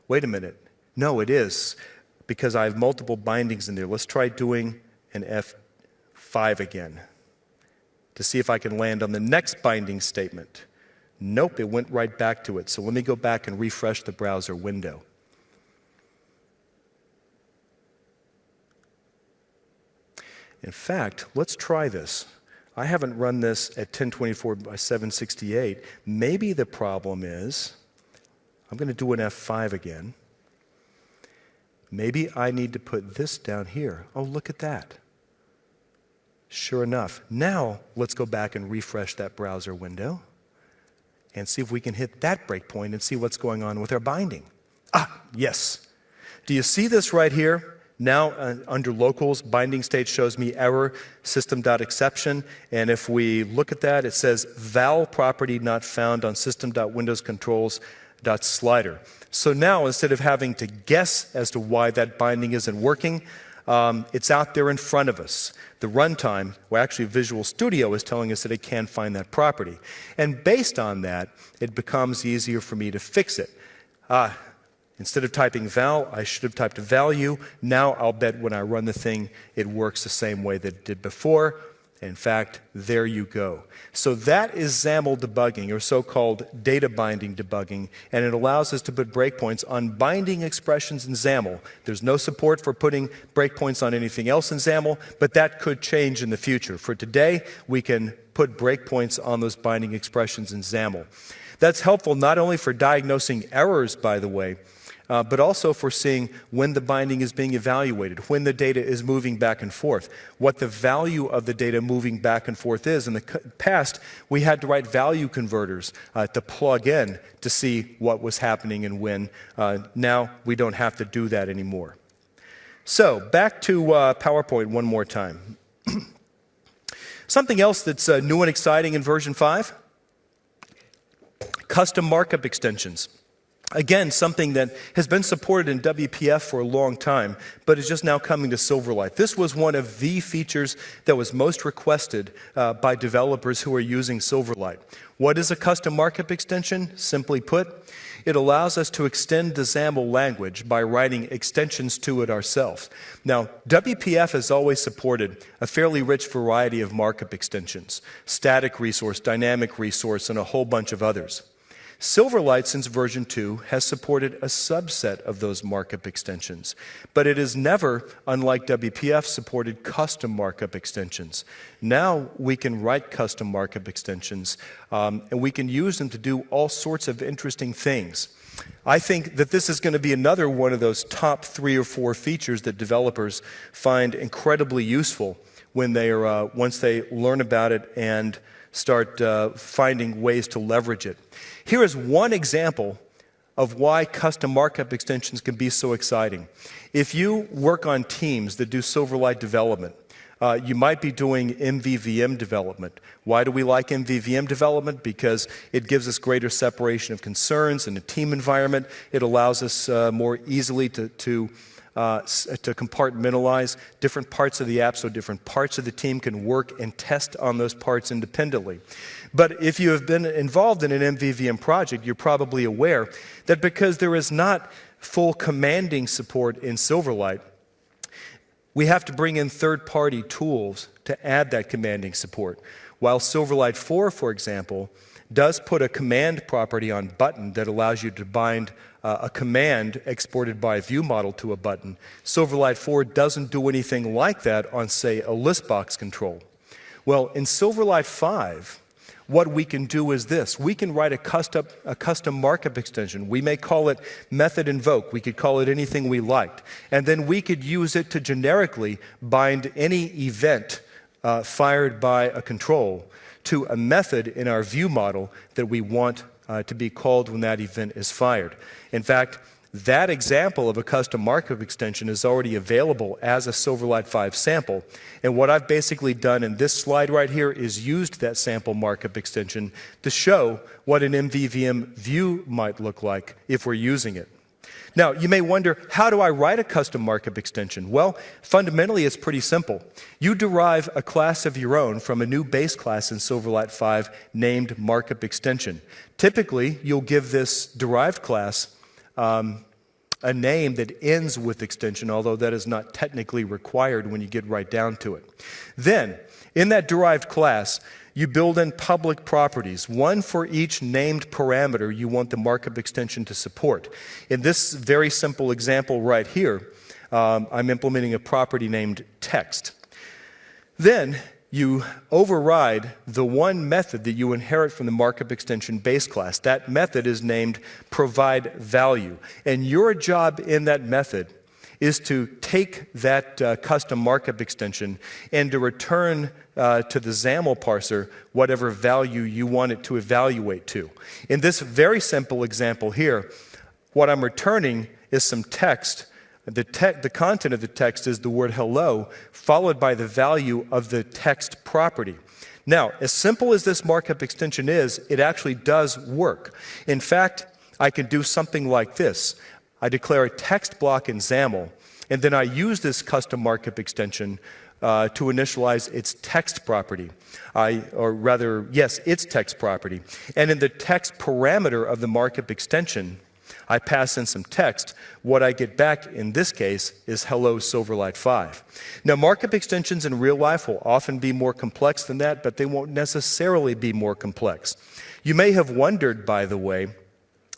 Wait a minute. No, it is, because I have multiple bindings in there. Let's try doing an F5 again to see if I can land on the next binding statement. Nope, it went right back to it. So let me go back and refresh the browser window. In fact, let's try this. I haven't run this at 1024 by 768. Maybe the problem is, I'm going to do an F5 again. Maybe I need to put this down here. Oh, look at that. Sure enough. Now, let's go back and refresh that browser window and see if we can hit that breakpoint and see what's going on with our binding. Yes. Do you see this right here? Now, under locals, binding state shows me error, system.exception. And if we look at that, it says val property not found on system.windowscontrols.slider. So now, instead of having to guess as to why that binding isn't working, it's out there in front of us. The runtime, well, actually Visual Studio is telling us that it can find that property. And based on that, it becomes easier for me to fix it. Instead of typing val, I should have typed a value. Now I'll bet when I run the thing, it works the same way that it did before. In fact, there you go. So that is XAML debugging, or so-called data binding debugging, and it allows us to put breakpoints on binding expressions in XAML. There's no support for putting breakpoints on anything else in XAML, but that could change in the future. For today, we can put breakpoints on those binding expressions in XAML. That's helpful not only for diagnosing errors, by the way, but also for seeing when the binding is being evaluated, when the data is moving back and forth, what the value of the data moving back and forth is. In the past, we had to write value converters to plug in to see what was happening and when. Now, we don't have to do that anymore. So, back to PowerPoint one more time. Something else that's new and exciting in version 5, custom markup extensions. Again, something that has been supported in WPF for a long time, but is just now coming to Silverlight. This was one of the features that was most requested by developers who are using Silverlight. What is a custom markup extension? Simply put, it allows us to extend the XAML language by writing extensions to it ourselves. Now, WPF has always supported a fairly rich variety of markup extensions, static resource, dynamic resource, and a whole bunch of others. Silverlight, since version 2, has supported a subset of those markup extensions, but it has never, unlike WPF, supported custom markup extensions. Now we can write custom markup extensions, and we can use them to do all sorts of interesting things. I think that this is going to be another one of those top 3 or 4 features that developers find incredibly useful when they are, once they learn about it and start finding ways to leverage it. Here is one example of why custom markup extensions can be so exciting. If you work on teams that do Silverlight development, you might be doing MVVM development. Why do we like MVVM development? Because it gives us greater separation of concerns in a team environment. It allows us more easily to compartmentalize different parts of the app so different parts of the team can work and test on those parts independently. But if you have been involved in an MVVM project, you're probably aware that because there is not full commanding support in Silverlight, we have to bring in third-party tools to add that commanding support. While Silverlight 4, for example, does put a command property on button that allows you to bind a command exported by a view model to a button, Silverlight 4 doesn't do anything like that on, say, a list box control. Well, in Silverlight 5, what we can do is this. We can write a custom markup extension. We may call it method invoke. We could call it anything we liked. And then we could use it to generically bind any event fired by a control to a method in our view model that we want to be called when that event is fired. In fact, that example of a custom markup extension is already available as a Silverlight 5 sample. And what I've basically done in this slide right here is used that sample markup extension to show what an MVVM view might look like if we're using it. Now, you may wonder, how do I write a custom markup extension? Well, fundamentally, it's pretty simple. You derive a class of your own from a new base class in Silverlight 5 named markup extension. Typically, you'll give this derived class a name that ends with extension, although that is not technically required when you get right down to it. Then, in that derived class, you build in public properties, one for each named parameter you want the markup extension to support. In this very simple example right here, I'm implementing a property named text. Then, you override the one method that you inherit from the markup extension base class. That method is named provide value. And your job in that method is to take that custom markup extension and to return to the XAML parser whatever value you want it to evaluate to. In this very simple example here, what I'm returning is some text. The content of the text is the word hello, followed by the value of the text property. Now, as simple as this markup extension is, it actually does work. In fact, I can do something like this. I declare a text block in XAML, and then I use this custom markup extension to initialize its text property. Its text property. And in the text parameter of the markup extension, I pass in some text. What I get back in this case is hello Silverlight 5. Now, markup extensions in real life will often be more complex than that, but they won't necessarily be more complex. You may have wondered, by the way,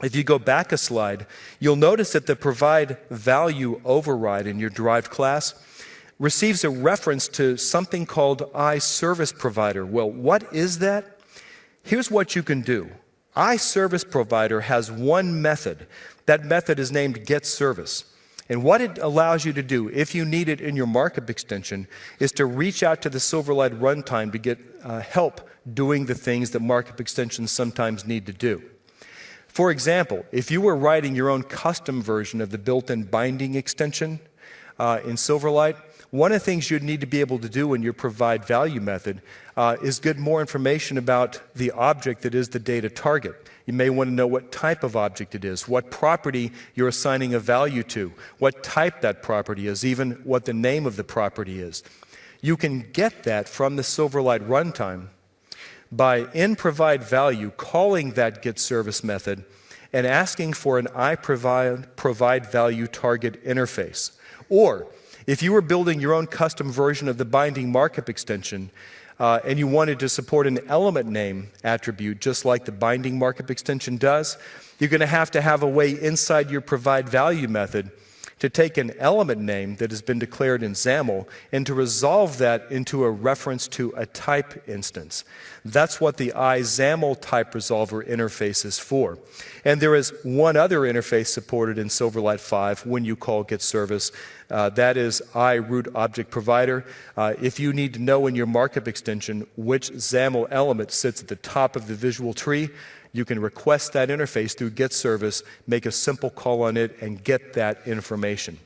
if you go back a slide, you'll notice that the provide value override in your derived class receives a reference to something called iServiceProvider. Well, what is that? Here's what you can do. iServiceProvider has one method. That method is named getService. And what it allows you to do, if you need it in your markup extension, is to reach out to the Silverlight runtime to get help doing the things that markup extensions sometimes need to do. For example, if you were writing your own custom version of the built-in binding extension in Silverlight, one of the things you'd need to be able to do in your provide value method is get more information about the object that is the data target. You may want to know what type of object it is, what property you're assigning a value to, what type that property is, even what the name of the property is. You can get that from the Silverlight runtime by in provide value calling that getService method and asking for an provide value target interface. Or if you were building your own custom version of the binding markup extension and you wanted to support an element name attribute just like the binding markup extension does, you're going to have a way inside your provide value method to take an element name that has been declared in XAML and to resolve that into a reference to a type instance. That's what the iXAML type resolver interface is for. And there is one other interface supported in Silverlight 5 when you call getService. That is iRootObjectProvider. If you need to know in your markup extension which XAML element sits at the top of the visual tree, you can request that interface through getService, make a simple call on it, and get that information.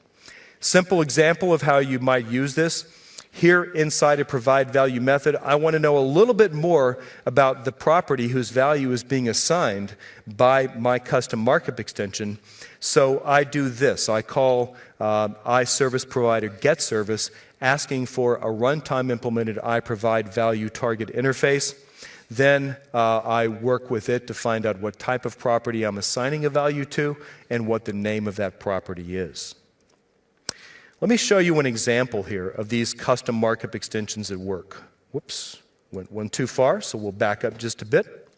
Simple example of how you might use this. Here inside a provide value method, I want to know a little bit more about the property whose value is being assigned by my custom markup extension. So I do this. I call iServiceProvider getService, asking for a runtime implemented iProvideValue target interface. Then I work with it to find out what type of property I'm assigning a value to and what the name of that property is. Let me show you an example here of these custom markup extensions at work. Whoops, went too far, so we'll back up just a bit.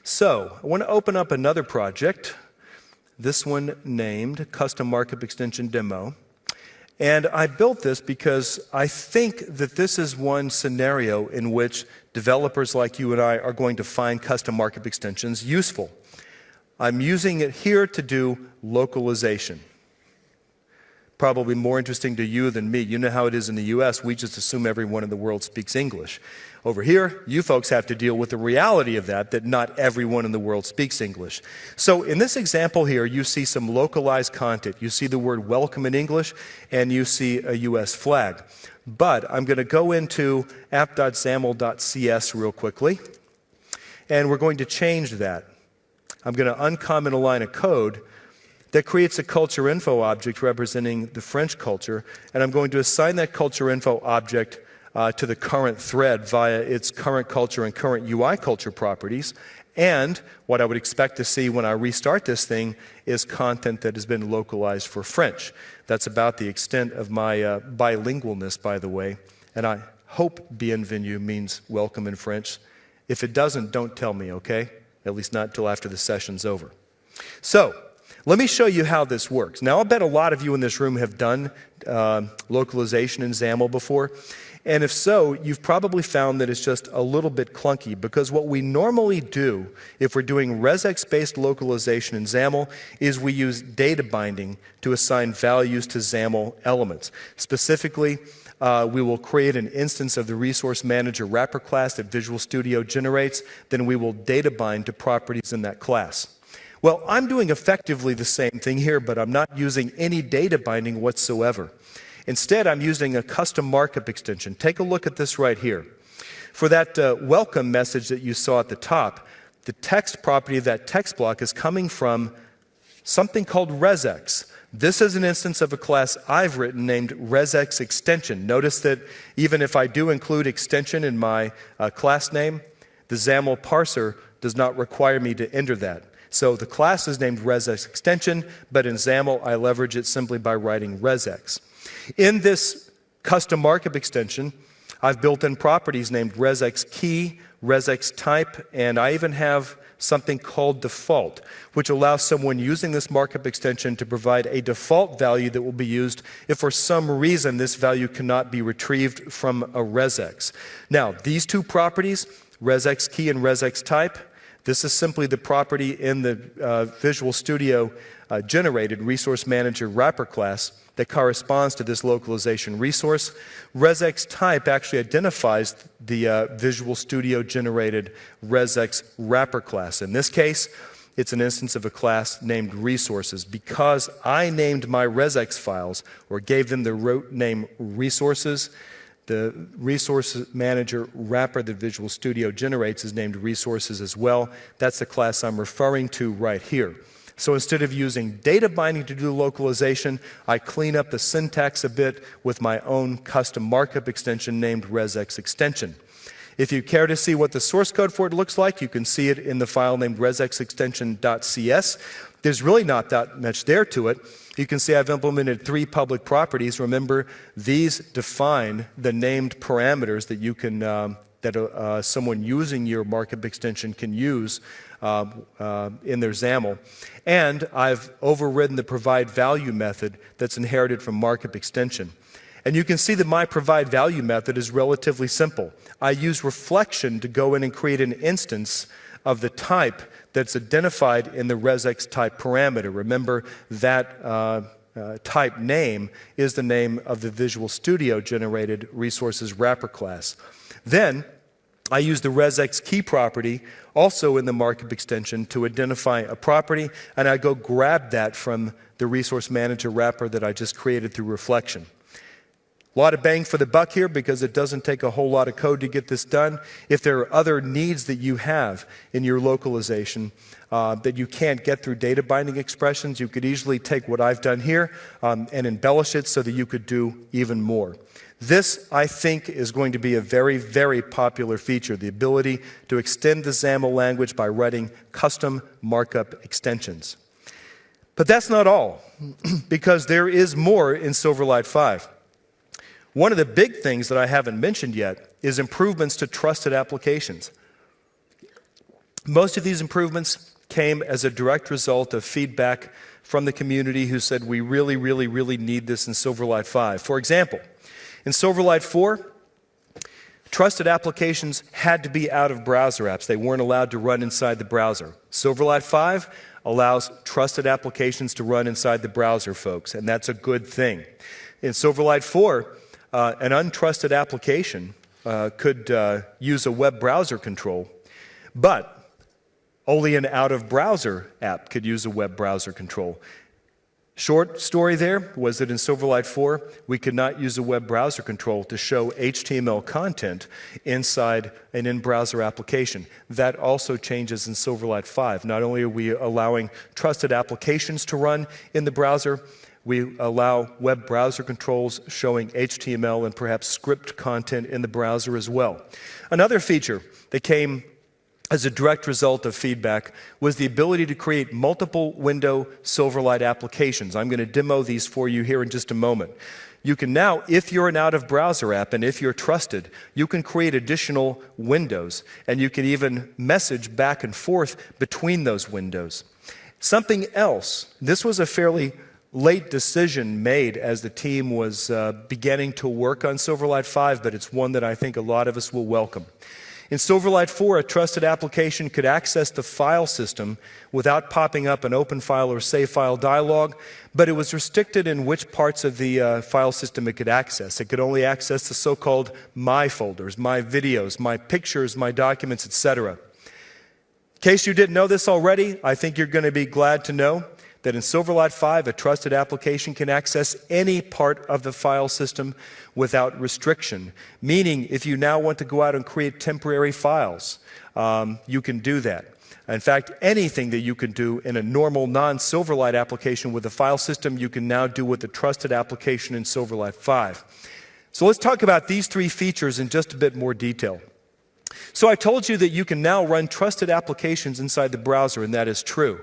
So I want to open up another project, this one named Custom Markup Extension Demo. And I built this because I think that this is one scenario in which developers like you and I are going to find custom markup extensions useful. I'm using it here to do localization. Probably more interesting to you than me. You know how it is in the US, we just assume everyone in the world speaks English. Over here, you folks have to deal with the reality of that not everyone in the world speaks English. So in this example here, you see some localized content. You see the word welcome in English, and you see a US flag. But I'm going to go into app.xaml.cs real quickly, and we're going to change that. I'm going to uncomment a line of code that creates a culture info object representing the French culture, and I'm going to assign that culture info object to the current thread via its current culture and current UI culture properties. And what I would expect to see when I restart this thing is content that has been localized for French. That's about the extent of my bilingualness, by the way, and I hope bienvenue means welcome in French. If it doesn't, don't tell me, okay? At least not until after the session's over. So, let me show you how this works. Now, I'll bet a lot of you in this room have done localization in XAML before. And if so, you've probably found that it's just a little bit clunky, because what we normally do if we're doing regex-based localization in XAML is we use data binding to assign values to XAML elements. Specifically, we will create an instance of the Resource Manager wrapper class that Visual Studio generates. Then we will data bind to properties in that class. Well, I'm doing effectively the same thing here, but I'm not using any data binding whatsoever. Instead, I'm using a custom markup extension. Take a look at this right here. For that welcome message that you saw at the top, the text property of that text block is coming from something called regex. This is an instance of a class I've written named regex extension. Notice that even if I do include extension in my class name, the XAML parser does not require me to enter that. So the class is named regex extension, but in XAML I leverage it simply by writing regex. In this custom markup extension, I've built in properties named regex key, regex type, and I even have something called default, which allows someone using this markup extension to provide a default value that will be used if for some reason this value cannot be retrieved from a regex. Now, these two properties, regex key and regex type, this is simply the property in the Visual Studio generated Resource Manager wrapper class that corresponds to this localization resource. Regex type actually identifies the Visual Studio generated regex wrapper class. In this case, it's an instance of a class named resources. Because I named my regex files or gave them the root name resources, the Resource Manager wrapper that Visual Studio generates is named resources as well. That's the class I'm referring to right here. So instead of using data binding to do localization, I clean up the syntax a bit with my own custom markup extension named regex extension. If you care to see what the source code for it looks like, you can see it in the file named regexextension.cs. There's really not that much there to it. You can see I've implemented 3 public properties. Remember, these define the named parameters that you can, someone using your markup extension can use in their XAML. And I've overridden the provide value method that's inherited from markup extension. And you can see that my provide value method is relatively simple. I use reflection to go in and create an instance of the type that's identified in the regex type parameter. Remember, that type name is the name of the Visual Studio generated resources wrapper class. Then I use the regex key property also in the markup extension to identify a property, and I go grab that from the Resource Manager wrapper that I just created through reflection. A lot of bang for the buck here because it doesn't take a whole lot of code to get this done. If there are other needs that you have in your localization that you can't get through data binding expressions, you could easily take what I've done here and embellish it so that you could do even more. This, I think, is going to be a very, very popular feature, the ability to extend the XAML language by writing custom markup extensions. But that's not all, because there is more in Silverlight 5. One of the big things that I haven't mentioned yet is improvements to trusted applications. Most of these improvements came as a direct result of feedback from the community who said, we really, really, really need this in Silverlight 5. For example, in Silverlight 4, Trusted applications had to be out of browser apps. They weren't allowed to run inside the browser. Silverlight 5 allows trusted applications to run inside the browser, folks, and that's a good thing. In Silverlight 4, an untrusted application could use a web browser control, but only an out-of-browser app could use a web browser control. Short story there was that in Silverlight 4, we could not use a web browser control to show HTML content inside an in-browser application. That also changes in Silverlight 5. Not only are we allowing trusted applications to run in the browser, we allow web browser controls showing HTML and perhaps script content in the browser as well. Another feature that came as a direct result of feedback was the ability to create multiple window Silverlight applications. I'm going to demo these for you here in just a moment. You can now, if you're an out-of-browser app and if you're trusted, you can create additional windows, and you can even message back and forth between those windows. Something else, this was a fairly late decision made as the team was beginning to work on Silverlight 5, but it's one that I think a lot of us will welcome. In Silverlight 4, a trusted application could access the file system without popping up an open file or save file dialog, but it was restricted in which parts of the file system it could access. It could only access the so-called My folders, My videos, My pictures, My documents, etc. In case you didn't know this already, I think you're going to be glad to know that in Silverlight 5, a trusted application can access any part of the file system without restriction. Meaning, if you now want to go out and create temporary files, you can do that. In fact, anything that you can do in a normal non-Silverlight application with a file system, you can now do with a trusted application in Silverlight 5. So let's talk about these three features in just a bit more detail. So I told you that you can now run trusted applications inside the browser, and that is true.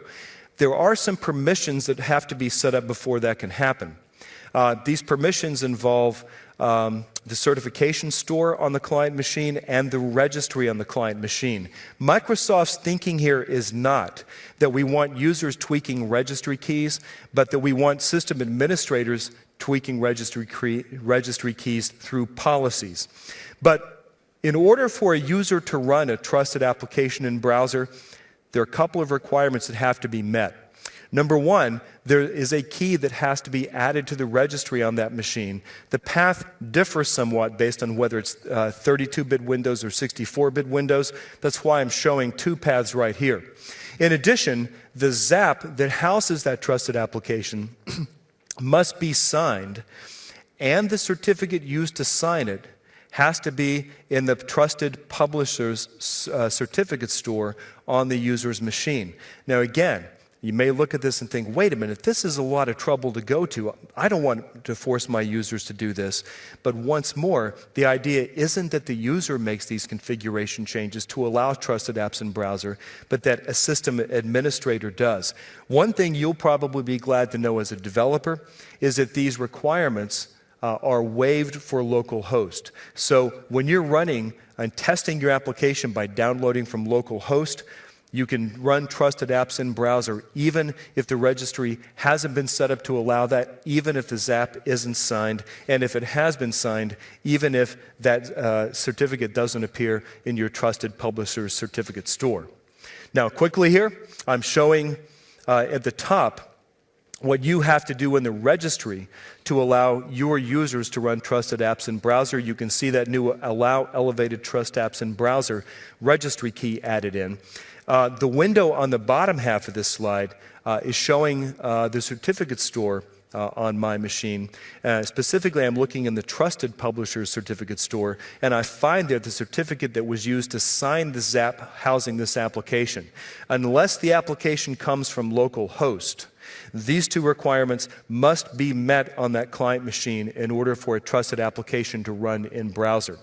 There are some permissions that have to be set up before that can happen. These permissions involve the certification store on the client machine and the registry on the client machine. Microsoft's thinking here is not that we want users tweaking registry keys, but that we want system administrators tweaking registry keys through policies. But in order for a user to run a trusted application in browser, there are a couple of requirements that have to be met. Number one, there is a key that has to be added to the registry on that machine. The path differs somewhat based on whether it's 32-bit Windows or 64-bit Windows. That's why I'm showing two paths right here. In addition, the ZAP that houses that trusted application must be signed, and the certificate used to sign it has to be in the trusted publisher's certificate store on the user's machine. Now again, you may look at this and think, wait a minute, this is a lot of trouble to go to. I don't want to force my users to do this. But once more, the idea isn't that the user makes these configuration changes to allow trusted apps in browser, but that a system administrator does. One thing you'll probably be glad to know as a developer is that these requirements are waived for localhost. So when you're running and testing your application by downloading from localhost, you can run trusted apps in browser even if the registry hasn't been set up to allow that, even if the ZAP isn't signed, and if it has been signed, even if that certificate doesn't appear in your trusted publisher's certificate store. Now quickly here, I'm showing at the top what you have to do in the registry to allow your users to run trusted apps in browser. You can see that new Allow Elevated Trust Apps in Browser registry key added in. The window on the bottom half of this slide is showing the certificate store on my machine. Specifically, I'm looking in the Trusted Publishers Certificate Store, and I find there the certificate that was used to sign the ZAP housing this application. Unless the application comes from localhost, these two requirements must be met on that client machine in order for a trusted application to run in browser.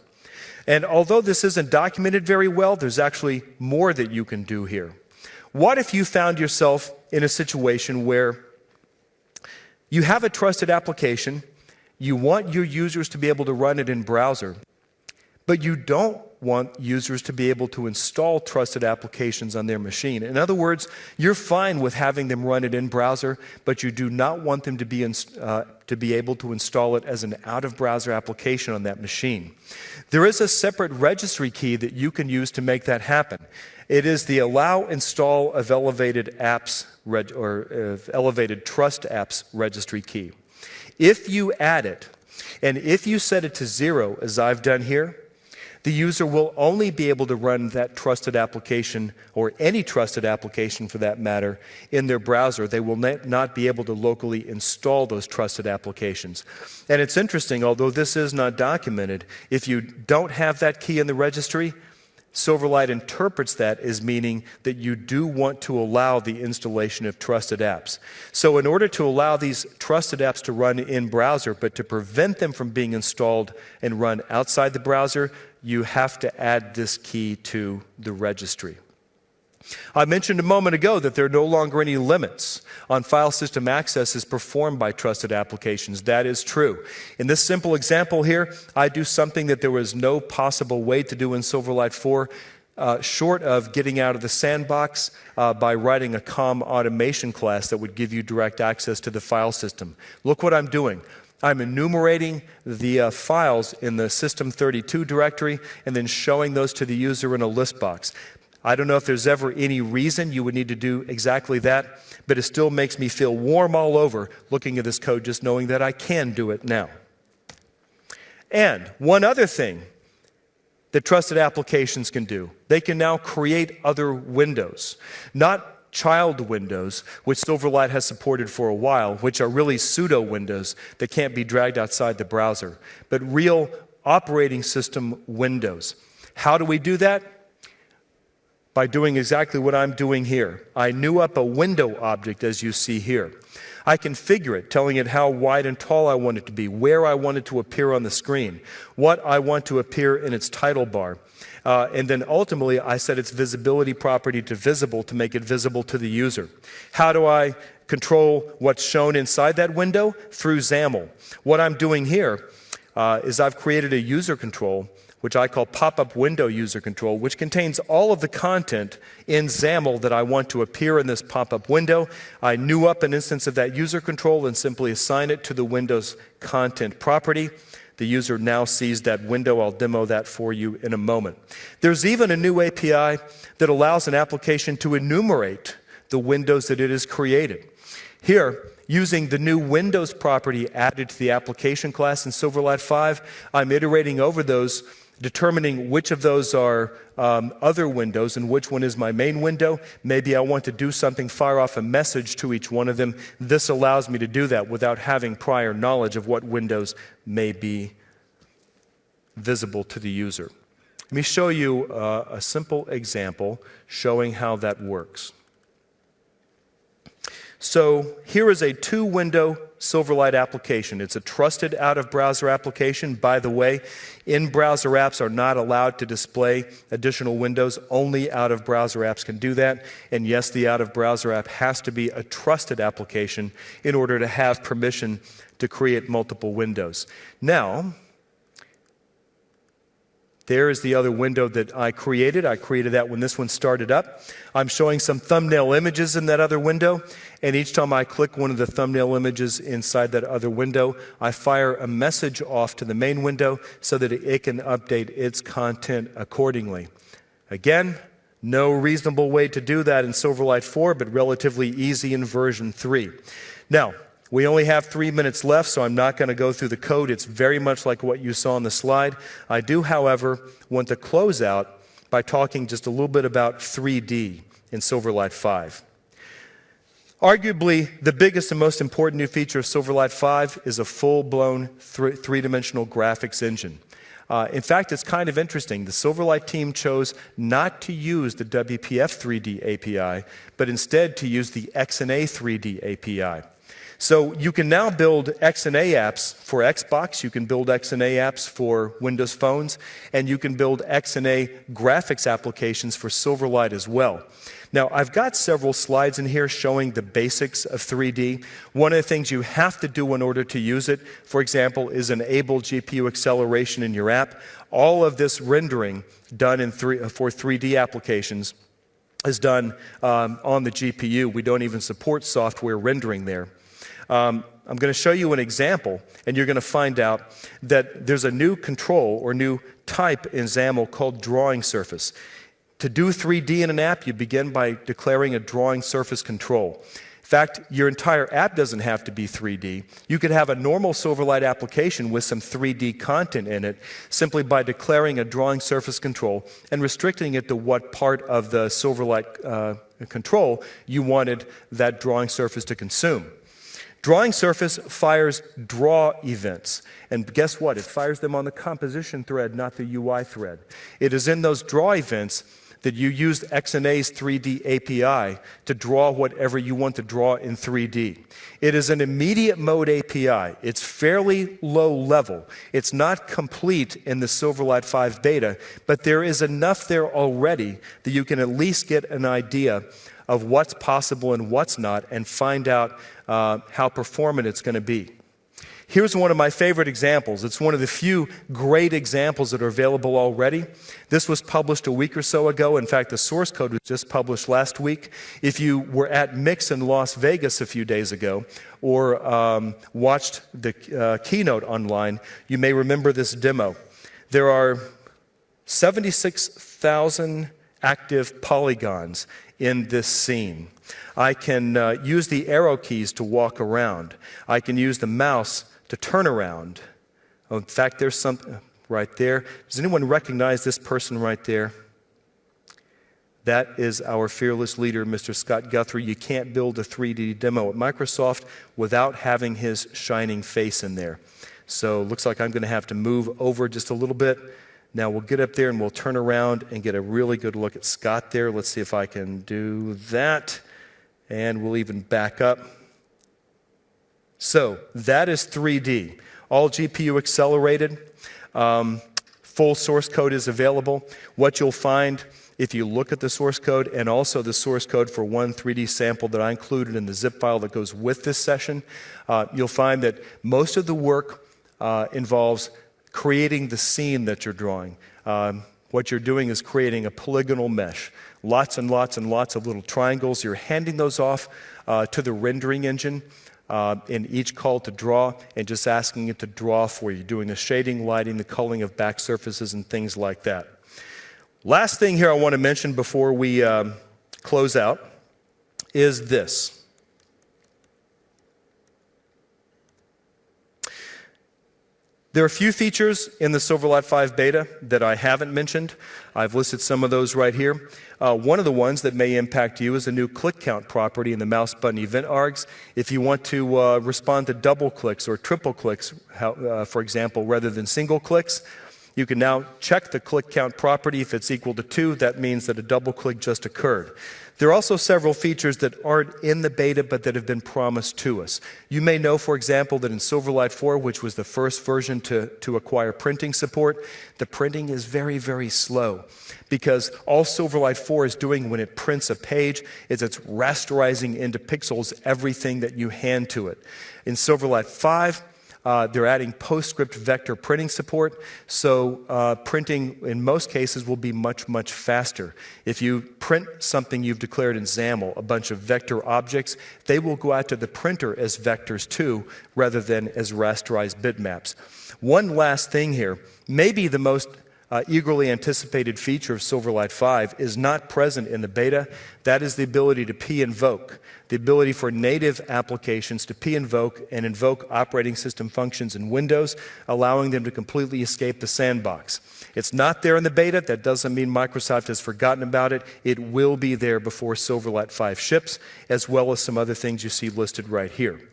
And although this isn't documented very well, there's actually more that you can do here. What if you found yourself in a situation where you have a trusted application, you want your users to be able to run it in browser, but you don't want users to be able to install trusted applications on their machine. In other words, you're fine with having them run it in browser, but you do not want them to be able to install it as an out-of-browser application on that machine. There is a separate registry key that you can use to make that happen. It is the allow install of elevated apps elevated trust apps registry key. If you add it, and if you set it to 0, as I've done here, the user will only be able to run that trusted application, or any trusted application for that matter, in their browser. They will not be able to locally install those trusted applications. And it's interesting, although this is not documented, if you don't have that key in the registry, Silverlight interprets that as meaning that you do want to allow the installation of trusted apps. So in order to allow these trusted apps to run in browser, but to prevent them from being installed and run outside the browser, you have to add this key to the registry. I mentioned a moment ago that there are no longer any limits on file system access as performed by trusted applications. That is true. In this simple example here, I do something that there was no possible way to do in Silverlight 4, short of getting out of the sandbox by writing a COM automation class that would give you direct access to the file system. Look what I'm doing. I'm enumerating the files in the system32 directory and then showing those to the user in a list box. I don't know if there's ever any reason you would need to do exactly that, but it still makes me feel warm all over looking at this code, just knowing that I can do it now. And one other thing that trusted applications can do, they can now create other windows. Not child windows, which Silverlight has supported for a while, which are really pseudo windows that can't be dragged outside the browser, but real operating system windows. How do we do that? By doing exactly what I'm doing here. I new up a window object, as you see here. I configure it, telling it how wide and tall I want it to be, where I want it to appear on the screen, what I want to appear in its title bar. And then ultimately, I set its visibility property to visible to make it visible to the user. How do I control what's shown inside that window? Through XAML. What I'm doing here is I've created a user control, which I call pop-up window user control, which contains all of the content in XAML that I want to appear in this pop-up window. I new up an instance of that user control and simply assign it to the Windows content property. The user now sees that window. I'll demo that for you in a moment. There's even a new API that allows an application to enumerate the windows that it has created. Here, using the new Windows property added to the application class in Silverlight 5, I'm iterating over those, determining which of those are other windows and which one is my main window. Maybe I want to do something, fire off a message to each one of them. This allows me to do that without having prior knowledge of what windows may be visible to the user. Let me show you a simple example showing how that works. So here is a 2-window Silverlight application. It's a trusted out-of-browser application. By the way, in-browser apps are not allowed to display additional windows. Only out-of-browser apps can do that. And yes, the out-of-browser app has to be a trusted application in order to have permission to create multiple windows. Now, there is the other window that I created. I created that when this one started up. I'm showing some thumbnail images in that other window, and each time I click one of the thumbnail images inside that other window, I fire a message off to the main window so that it can update its content accordingly. Again, no reasonable way to do that in Silverlight 4, but relatively easy in version 3. Now, we only have 3 minutes left, so I'm not going to go through the code. It's very much like what you saw on the slide. I do, however, want to close out by talking just a little bit about 3D in Silverlight 5. Arguably, the biggest and most important new feature of Silverlight 5 is a full-blown three-dimensional graphics engine. In fact, it's kind of interesting. The Silverlight team chose not to use the WPF 3D API, but instead to use the XNA 3D API. So you can now build XNA apps for Xbox, you can build XNA apps for Windows phones, and you can build XNA graphics applications for Silverlight as well. Now, I've got several slides in here showing the basics of 3D. One of the things you have to do in order to use it, for example, is enable GPU acceleration in your app. All of this rendering done for 3D applications is done on the GPU. We don't even support software rendering there. I'm going to show you an example, and you're going to find out that there's a new control or new type in XAML called drawing surface. To do 3D in an app, you begin by declaring a drawing surface control. In fact, your entire app doesn't have to be 3D. You could have a normal Silverlight application with some 3D content in it simply by declaring a drawing surface control and restricting it to what part of the Silverlight control you wanted that drawing surface to consume. Drawing surface fires draw events. And guess what? It fires them on the composition thread, not the UI thread. It is in those draw events that you use XNA's 3D API to draw whatever you want to draw in 3D. It is an immediate mode API. It's fairly low level. It's not complete in the Silverlight 5 beta, but there is enough there already that you can at least get an idea of what's possible and what's not and find out how performant it's going to be. Here's one of my favorite examples. It's one of the few great examples that are available already. This was published a week or so ago. In fact, the source code was just published last week. If you were at Mix in Las Vegas a few days ago or watched the keynote online, you may remember this demo. There are 76,000 active polygons in this scene. I can use the arrow keys to walk around. I can use the mouse to turn around. Oh, in fact, there's something right there. Does anyone recognize this person right there? That is our fearless leader, Mr. Scott Guthrie. You can't build a 3D demo at Microsoft without having his shining face in there. So it looks like I'm going to have to move over just a little bit. Now we'll get up there and we'll turn around and get a really good look at Scott there. Let's see if I can do that. And we'll even back up. So that is 3D. All GPU accelerated. Full source code is available. What you'll find if you look at the source code and also the source code for one 3D sample that I included in the zip file that goes with this session, you'll find that most of the work involves creating the scene that you're drawing. What you're doing is creating a polygonal mesh. Lots and lots and lots of little triangles. You're handing those off to the rendering engine in each call to draw and just asking it to draw for you, doing the shading, lighting, the culling of back surfaces and things like that. Last thing here I want to mention before we close out is this. There are a few features in the Silverlight 5 beta that I haven't mentioned. I've listed some of those right here. One of the ones that may impact you is a new click count property in the mouse button event args. If you want to respond to double clicks or triple clicks, for example, rather than single clicks, you can now check the click count property. If it's equal to 2, that means that a double click just occurred. There are also several features that aren't in the beta but that have been promised to us. You may know, for example, that in Silverlight 4, which was the first version to acquire printing support, the printing is very, very slow because all Silverlight 4 is doing when it prints a page is it's rasterizing into pixels everything that you hand to it. In Silverlight 5, they're adding PostScript vector printing support, so printing in most cases will be much, much faster. If you print something you've declared in XAML, a bunch of vector objects, they will go out to the printer as vectors too, rather than as rasterized bitmaps. One last thing here, maybe the most eagerly anticipated feature of Silverlight 5 is not present in the beta. That is the ability to p-invoke, the ability for native applications to p-invoke and invoke operating system functions in Windows, allowing them to completely escape the sandbox. It's not there in the beta. That doesn't mean Microsoft has forgotten about it. It will be there before Silverlight 5 ships, as well as some other things you see listed right here.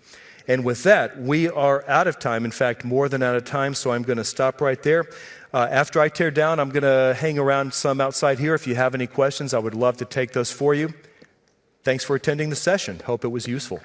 And with that, we are out of time. In fact, more than out of time, so I'm going to stop right there. After I tear down, I'm going to hang around some outside here. If you have any questions, I would love to take those for you. Thanks for attending the session. Hope it was useful.